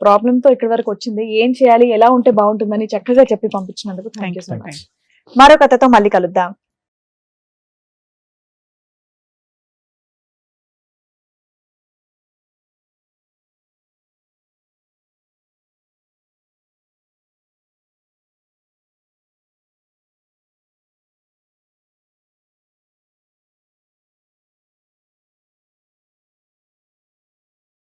ప్రాబ్లమ్ తో ఇక్కడి వరకు వచ్చింది. ఏం చేయాలి, ఎలా ఉంటే బాగుంటుందని చక్కగా చెప్పి పంపించినందుకు థ్యాంక్ యూ సో మచ్. మరో కథతో మళ్ళీ కలుద్దాం.